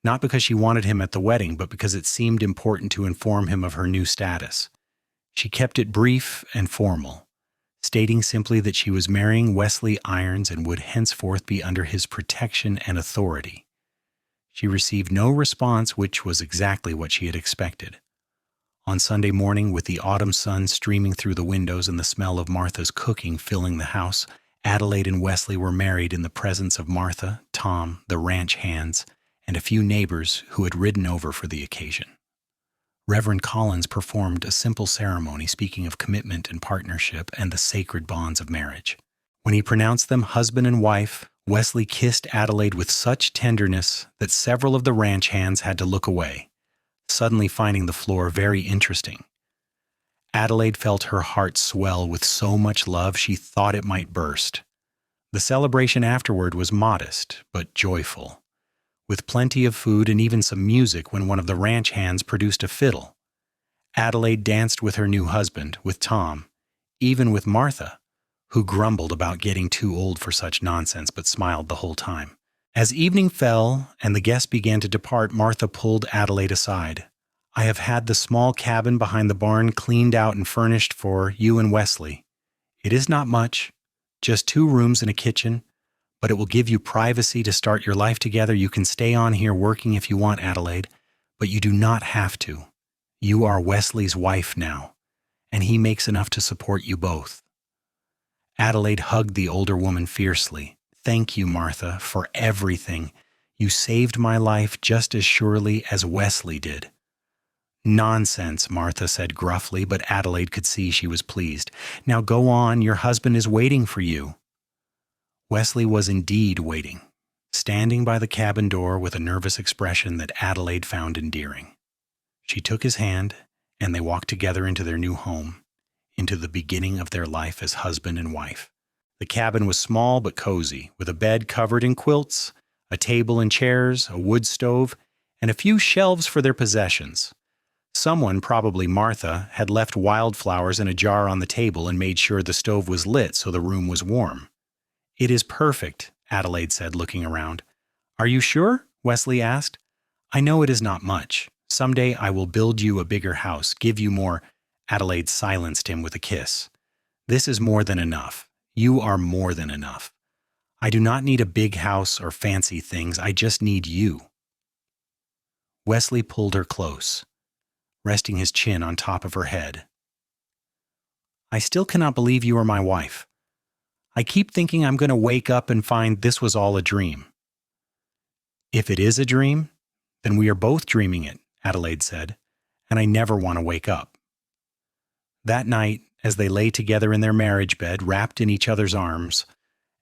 A: not because she wanted him at the wedding, but because it seemed important to inform him of her new status. She kept it brief and formal, stating simply that she was marrying Wesley Irons and would henceforth be under his protection and authority. She received no response, which was exactly what she had expected. On Sunday morning, with the autumn sun streaming through the windows and the smell of Martha's cooking filling the house, Adelaide and Wesley were married in the presence of Martha, Tom, the ranch hands, and a few neighbors who had ridden over for the occasion. Reverend Collins performed a simple ceremony speaking of commitment and partnership and the sacred bonds of marriage. When he pronounced them husband and wife, Wesley kissed Adelaide with such tenderness that several of the ranch hands had to look away, suddenly finding the floor very interesting. Adelaide felt her heart swell with so much love she thought it might burst. The celebration afterward was modest but joyful, with plenty of food and even some music when one of the ranch hands produced a fiddle. Adelaide danced with her new husband, with Tom, even with Martha, who grumbled about getting too old for such nonsense but smiled the whole time. As evening fell and the guests began to depart, Martha pulled Adelaide aside. "I have had the small cabin behind the barn cleaned out and furnished for you and Wesley. It is not much, just 2 rooms and a kitchen, but it will give you privacy to start your life together. You can stay on here working if you want, Adelaide, but you do not have to. You are Wesley's wife now, and he makes enough to support you both." Adelaide hugged the older woman fiercely. "Thank you, Martha, for everything. You saved my life just as surely as Wesley did." "Nonsense," Martha said gruffly, but Adelaide could see she was pleased. "Now go on, your husband is waiting for you." Wesley was indeed waiting, standing by the cabin door with a nervous expression that Adelaide found endearing. She took his hand, and they walked together into their new home. into the beginning of their life as husband and wife. The cabin was small but cozy, with a bed covered in quilts, a table and chairs, a wood stove, and a few shelves for their possessions. Someone, probably Martha, had left wildflowers in a jar on the table and made sure the stove was lit so the room was warm. "It is perfect," Adelaide said, looking around. "Are you sure?" Wesley asked. "I know it is not much. Someday I will build you a bigger house, give you more—" Adelaide silenced him with a kiss. "This is more than enough. You are more than enough. I do not need a big house or fancy things. I just need you." Wesley pulled her close, resting his chin on top of her head. "I still cannot believe you are my wife. I keep thinking I'm going to wake up and find this was all a dream." "If it is a dream, then we are both dreaming it," Adelaide said, "and I never want to wake up." That night, as they lay together in their marriage bed, wrapped in each other's arms,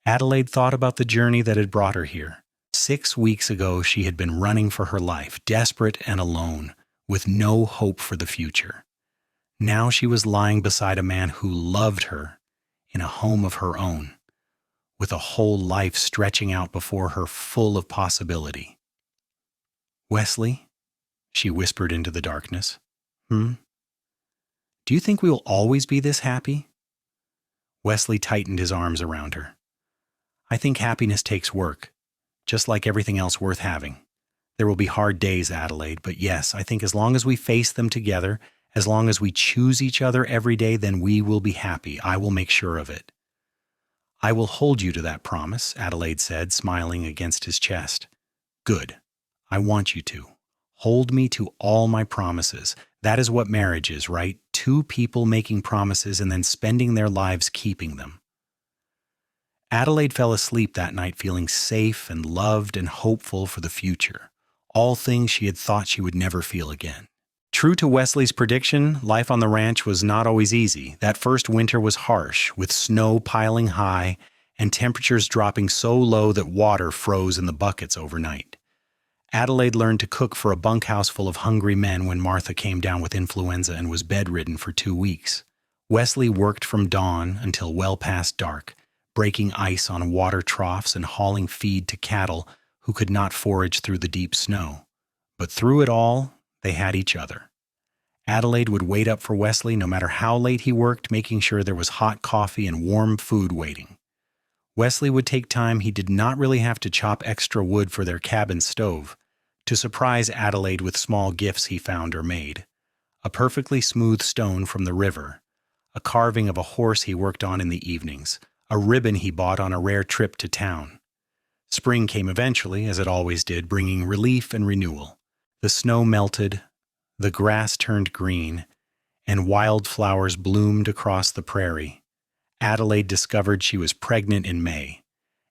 A: Adelaide thought about the journey that had brought her here. 6 weeks ago, she had been running for her life, desperate and alone, with no hope for the future. Now she was lying beside a man who loved her in a home of her own, with a whole life stretching out before her full of possibility. "Wesley," she whispered into the darkness. Do you think we will always be this happy?" Wesley tightened his arms around her. "I think happiness takes work, just like everything else worth having. There will be hard days, Adelaide, but yes, I think as long as we face them together, as long as we choose each other every day, then we will be happy. I will make sure of it." "I will hold you to that promise," Adelaide said, smiling against his chest. "Good. I want you to. Hold me to all my promises. That is what marriage is, right? Two people making promises and then spending their lives keeping them." Adelaide fell asleep that night feeling safe and loved and hopeful for the future, all things she had thought she would never feel again. True to Wesley's prediction, life on the ranch was not always easy. That first winter was harsh, with snow piling high and temperatures dropping so low that water froze in the buckets overnight. Adelaide learned to cook for a bunkhouse full of hungry men when Martha came down with influenza and was bedridden for 2 weeks. Wesley worked from dawn until well past dark, breaking ice on water troughs and hauling feed to cattle who could not forage through the deep snow. But through it all, they had each other. Adelaide would wait up for Wesley no matter how late he worked, making sure there was hot coffee and warm food waiting. Wesley would take time he did not really have to chop extra wood for their cabin stove, to surprise Adelaide with small gifts he found or made. A perfectly smooth stone from the river, a carving of a horse he worked on in the evenings, a ribbon he bought on a rare trip to town. Spring came eventually, as it always did, bringing relief and renewal. The snow melted, the grass turned green, and wildflowers bloomed across the prairie. Adelaide discovered she was pregnant in May,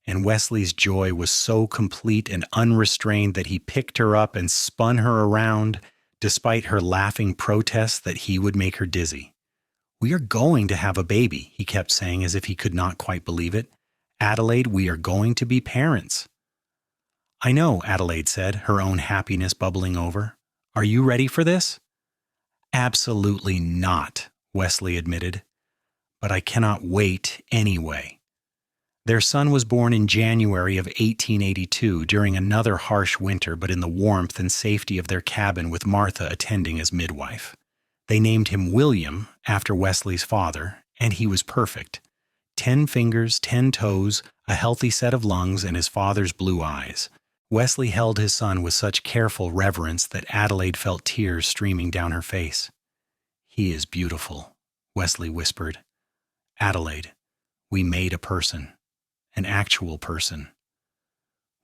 A: and Wesley's joy was so complete and unrestrained that he picked her up and spun her around, despite her laughing protests that he would make her dizzy. "We are going to have a baby," he kept saying as if he could not quite believe it. "Adelaide, we are going to be parents." "I know," Adelaide said, her own happiness bubbling over. "Are you ready for this?" "Absolutely not," Wesley admitted. "But I cannot wait anyway." Their son was born in January of 1882 during another harsh winter, but in the warmth and safety of their cabin with Martha attending as midwife. They named him William after Wesley's father, and he was perfect. 10 fingers, 10 toes, a healthy set of lungs, and his father's blue eyes. Wesley held his son with such careful reverence that Adelaide felt tears streaming down her face. "He is beautiful," Wesley whispered. "Adelaide, we made a person. An actual person."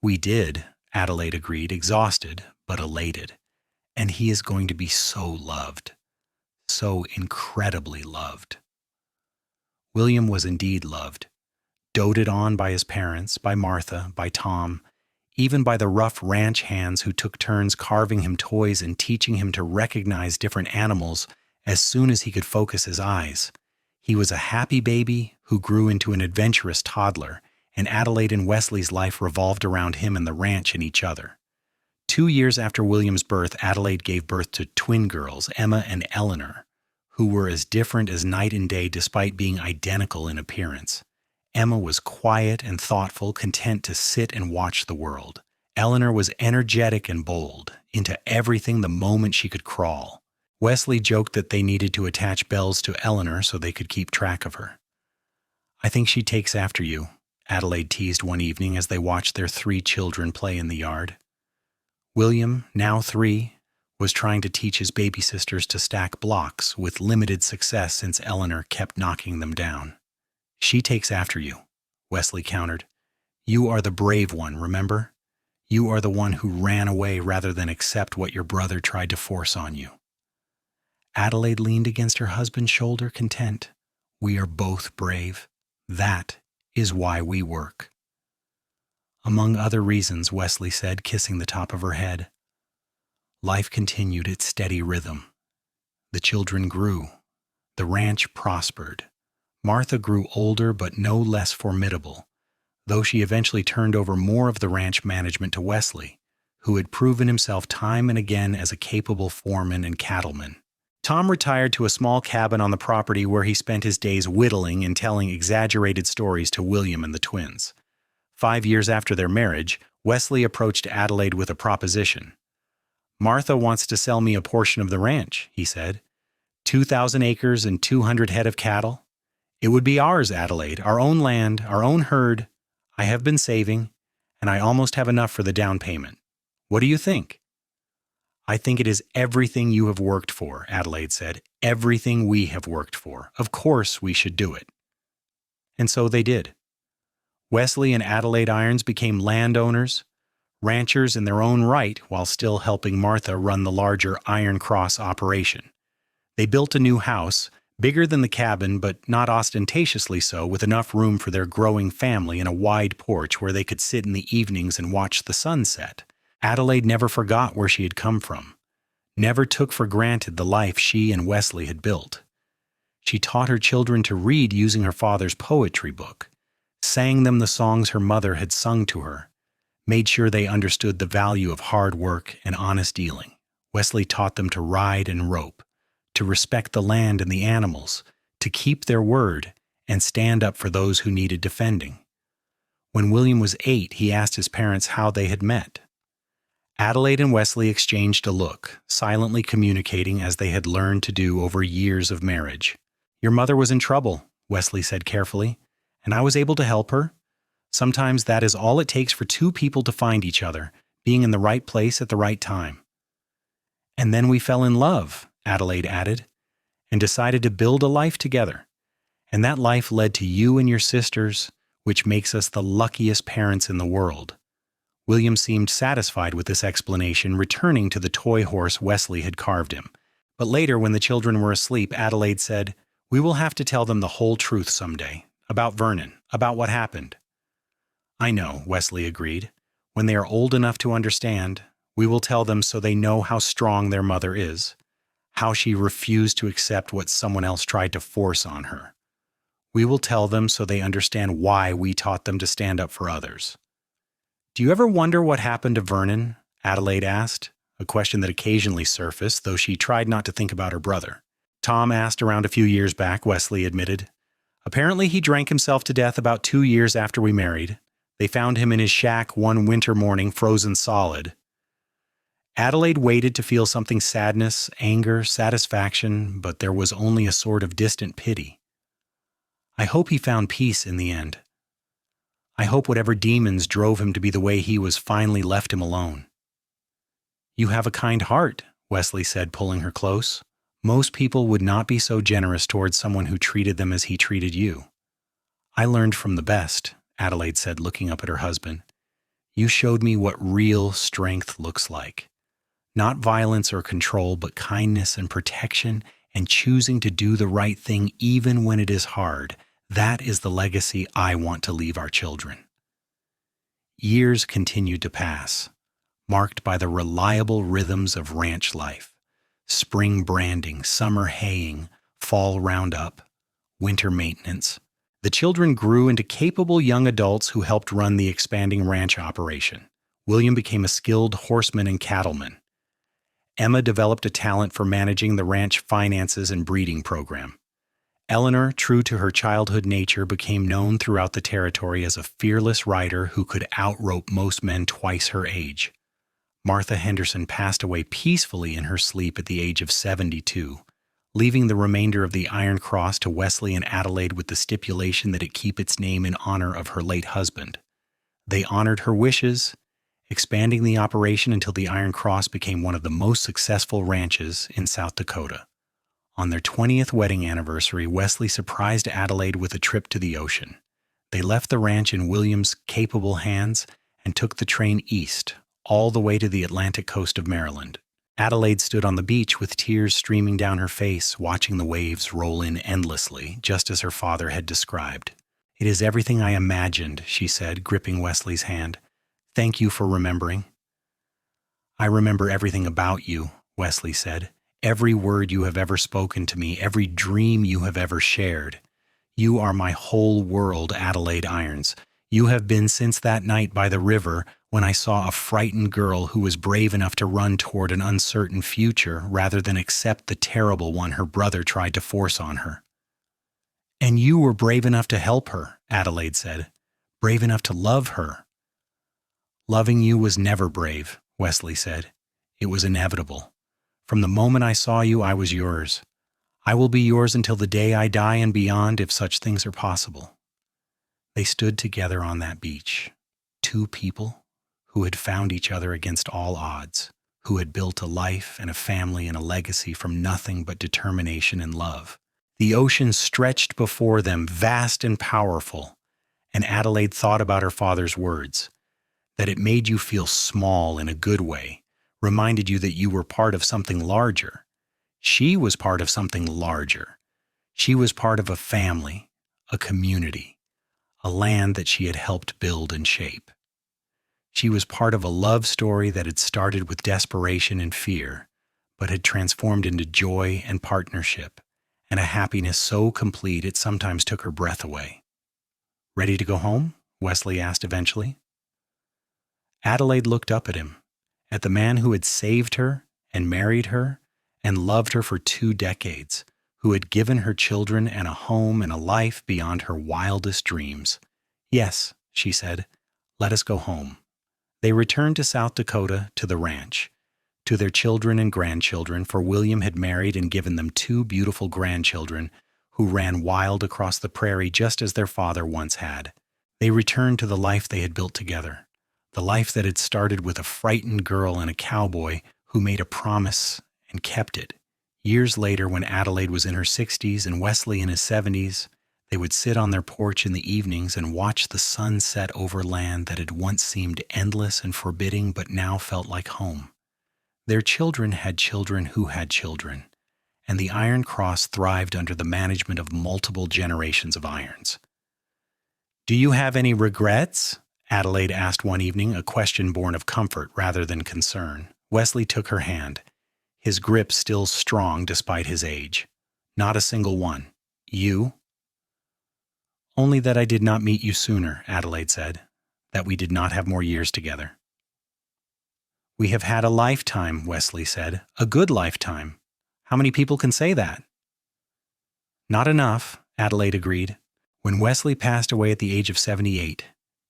A: "We did," Adelaide agreed, exhausted but elated. "And he is going to be so loved. So incredibly loved." William was indeed loved, doted on by his parents, by Martha, by Tom, even by the rough ranch hands who took turns carving him toys and teaching him to recognize different animals as soon as he could focus his eyes. He was a happy baby who grew into an adventurous toddler, and Adelaide and Wesley's life revolved around him and the ranch and each other. 2 years after William's birth, Adelaide gave birth to twin girls, Emma and Eleanor, who were as different as night and day despite being identical in appearance. Emma was quiet and thoughtful, content to sit and watch the world. Eleanor was energetic and bold, into everything the moment she could crawl. Wesley joked that they needed to attach bells to Eleanor so they could keep track of her. "I think she takes after you," Adelaide teased one evening as they watched their 3 children play in the yard. William, now 3, was trying to teach his baby sisters to stack blocks with limited success since Eleanor kept knocking them down. "She takes after you," Wesley countered. "You are the brave one, remember? You are the one who ran away rather than accept what your brother tried to force on you." Adelaide leaned against her husband's shoulder, content. "We are both brave. That is why we work." "Among other reasons," Wesley said, kissing the top of her head. Life continued its steady rhythm. The children grew. The ranch prospered. Martha grew older but no less formidable, though she eventually turned over more of the ranch management to Wesley, who had proven himself time and again as a capable foreman and cattleman. Tom retired to a small cabin on the property where he spent his days whittling and telling exaggerated stories to William and the twins. 5 years after their marriage, Wesley approached Adelaide with a proposition. "Martha wants to sell me a portion of the ranch," he said. 2,000 acres and 200 head of cattle. "It would be ours, Adelaide, our own land, our own herd. I have been saving, and I almost have enough for the down payment. What do you think?" "I think it is everything you have worked for," Adelaide said. "Everything we have worked for. Of course we should do it." And so they did. Wesley and Adelaide Irons became landowners, ranchers in their own right, while still helping Martha run the larger Iron Cross operation. They built a new house, bigger than the cabin but not ostentatiously so, with enough room for their growing family and a wide porch where they could sit in the evenings and watch the sun set. Adelaide never forgot where she had come from, never took for granted the life she and Wesley had built. She taught her children to read using her father's poetry book, sang them the songs her mother had sung to her, made sure they understood the value of hard work and honest dealing. Wesley taught them to ride and rope, to respect the land and the animals, to keep their word, and stand up for those who needed defending. When William was 8, he asked his parents how they had met. Adelaide and Wesley exchanged a look, silently communicating as they had learned to do over years of marriage. "Your mother was in trouble," Wesley said carefully, "and I was able to help her. Sometimes that is all it takes for 2 people to find each other, being in the right place at the right time." "And then we fell in love," Adelaide added, "and decided to build a life together. And that life led to you and your sisters, which makes us the luckiest parents in the world." William seemed satisfied with this explanation, returning to the toy horse Wesley had carved him. But later, when the children were asleep, Adelaide said, "We will have to tell them the whole truth someday, about Vernon, about what happened." "I know," Wesley agreed. "When they are old enough to understand, we will tell them so they know how strong their mother is, how she refused to accept what someone else tried to force on her. We will tell them so they understand why we taught them to stand up for others." "Do you ever wonder what happened to Vernon?" Adelaide asked, a question that occasionally surfaced, though she tried not to think about her brother. "Tom asked around a few years back," Wesley admitted. "Apparently he drank himself to death about 2 years after we married. They found him in his shack one winter morning, frozen solid." Adelaide waited to feel something: sadness, anger, satisfaction, but there was only a sort of distant pity. "I hope he found peace in the end. I hope whatever demons drove him to be the way he was finally left him alone." "You have a kind heart," Wesley said, pulling her close. "Most people would not be so generous towards someone who treated them as he treated you." "I learned from the best," Adelaide said, looking up at her husband. "You showed me what real strength looks like. Not violence or control, but kindness and protection and choosing to do the right thing even when it is hard. That is the legacy I want to leave our children." Years continued to pass, marked by the reliable rhythms of ranch life: spring branding, summer haying, fall roundup, winter maintenance. The children grew into capable young adults who helped run the expanding ranch operation. William became a skilled horseman and cattleman. Emma developed a talent for managing the ranch finances and breeding program. Eleanor, true to her childhood nature, became known throughout the territory as a fearless rider who could outrope most men twice her age. Martha Henderson passed away peacefully in her sleep at the age of 72, leaving the remainder of the Iron Cross to Wesley and Adelaide with the stipulation that it keep its name in honor of her late husband. They honored her wishes, expanding the operation until the Iron Cross became one of the most successful ranches in South Dakota. On their 20th wedding anniversary, Wesley surprised Adelaide with a trip to the ocean. They left the ranch in William's capable hands and took the train east, all the way to the Atlantic coast of Maryland. Adelaide stood on the beach with tears streaming down her face, watching the waves roll in endlessly, just as her father had described. "It is everything I imagined," she said, gripping Wesley's hand. "Thank you for remembering." "I remember everything about you," Wesley said. "Every word you have ever spoken to me, every dream you have ever shared. You are my whole world, Adelaide Irons. You have been since that night by the river when I saw a frightened girl who was brave enough to run toward an uncertain future rather than accept the terrible one her brother tried to force on her." "And you were brave enough to help her," Adelaide said. "Brave enough to love her." "Loving you was never brave," Wesley said. "It was inevitable. From the moment I saw you, I was yours. I will be yours until the day I die and beyond, if such things are possible." They stood together on that beach, two people who had found each other against all odds, who had built a life and a family and a legacy from nothing but determination and love. The ocean stretched before them, vast and powerful, and Adelaide thought about her father's words, that it made you feel small in a good way, reminded you that you were part of something larger. She was part of something larger. She was part of a family, a community, a land that she had helped build and shape. She was part of a love story that had started with desperation and fear, but had transformed into joy and partnership, and a happiness so complete it sometimes took her breath away. "Ready to go home?" Wesley asked eventually. Adelaide looked up at him, at the man who had saved her and married her and loved her for 2 decades, who had given her children and a home and a life beyond her wildest dreams. "Yes," she said, "let us go home." They returned to South Dakota, to the ranch, to their children and grandchildren, for William had married and given them 2 beautiful grandchildren who ran wild across the prairie just as their father once had. They returned to the life they had built together, the life that had started with a frightened girl and a cowboy who made a promise and kept it. Years later, when Adelaide was in her 60s and Wesley in his 70s, they would sit on their porch in the evenings and watch the sun set over land that had once seemed endless and forbidding but now felt like home. Their children had children who had children, and the Iron Cross thrived under the management of multiple generations of Irons. "Do you have any regrets?" Adelaide asked one evening, a question born of comfort rather than concern. Wesley took her hand, his grip still strong despite his age. "Not a single one. You?" "Only that I did not meet you sooner," Adelaide said, "that we did not have more years together." "We have had a lifetime," Wesley said, "a good lifetime. How many people can say that?" "Not enough," Adelaide agreed. When Wesley passed away at the age of 78,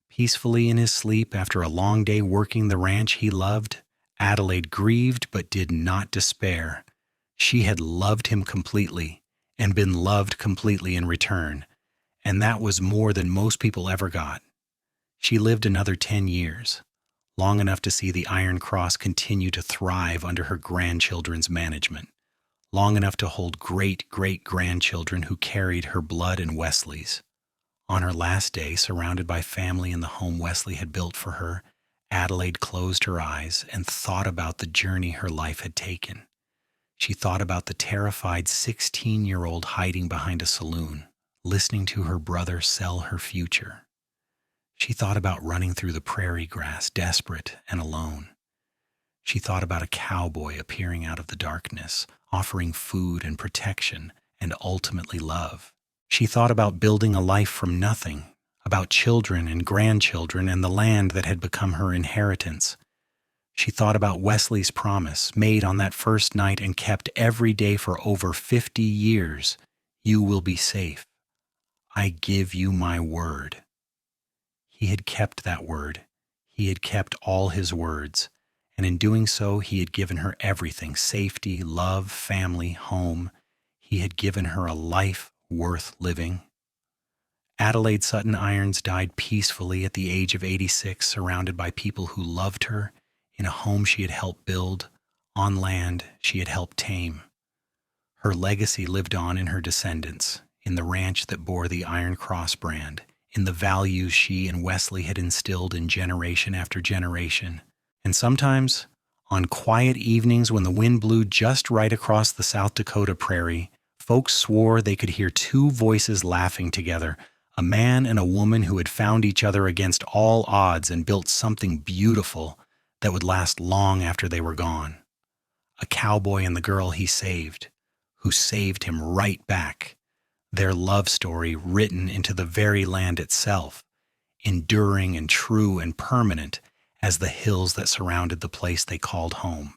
A: peacefully in his sleep after a long day working the ranch he loved, Adelaide grieved but did not despair. She had loved him completely and been loved completely in return, and that was more than most people ever got. She lived another 10 years, long enough to see the Iron Cross continue to thrive under her grandchildren's management, long enough to hold great-great-grandchildren who carried her blood and Wesley's. On her last day, surrounded by family in the home Wesley had built for her, Adelaide closed her eyes and thought about the journey her life had taken. She thought about the terrified 16-year-old hiding behind a saloon, listening to her brother sell her future. She thought about running through the prairie grass, desperate and alone. She thought about a cowboy appearing out of the darkness, offering food and protection and ultimately love. She thought about building a life from nothing, about children and grandchildren and the land that had become her inheritance. She thought about Wesley's promise made on that first night and kept every day for over 50 years. You will be safe. I give you my word. He had kept that word. He had kept all his words. And in doing so, he had given her everything: safety, love, family, home. He had given her a life worth living. Adelaide Sutton Irons died peacefully at the age of 86, surrounded by people who loved her, in a home she had helped build, on land she had helped tame. Her legacy lived on in her descendants, in the ranch that bore the Iron Cross brand, in the values she and Wesley had instilled in generation after generation. And sometimes, on quiet evenings when the wind blew just right across the South Dakota prairie, folks swore they could hear two voices laughing together, a man and a woman who had found each other against all odds and built something beautiful that would last long after they were gone. A cowboy and the girl he saved, who saved him right back. Their love story written into the very land itself, enduring and true and permanent as the hills that surrounded the place they called home.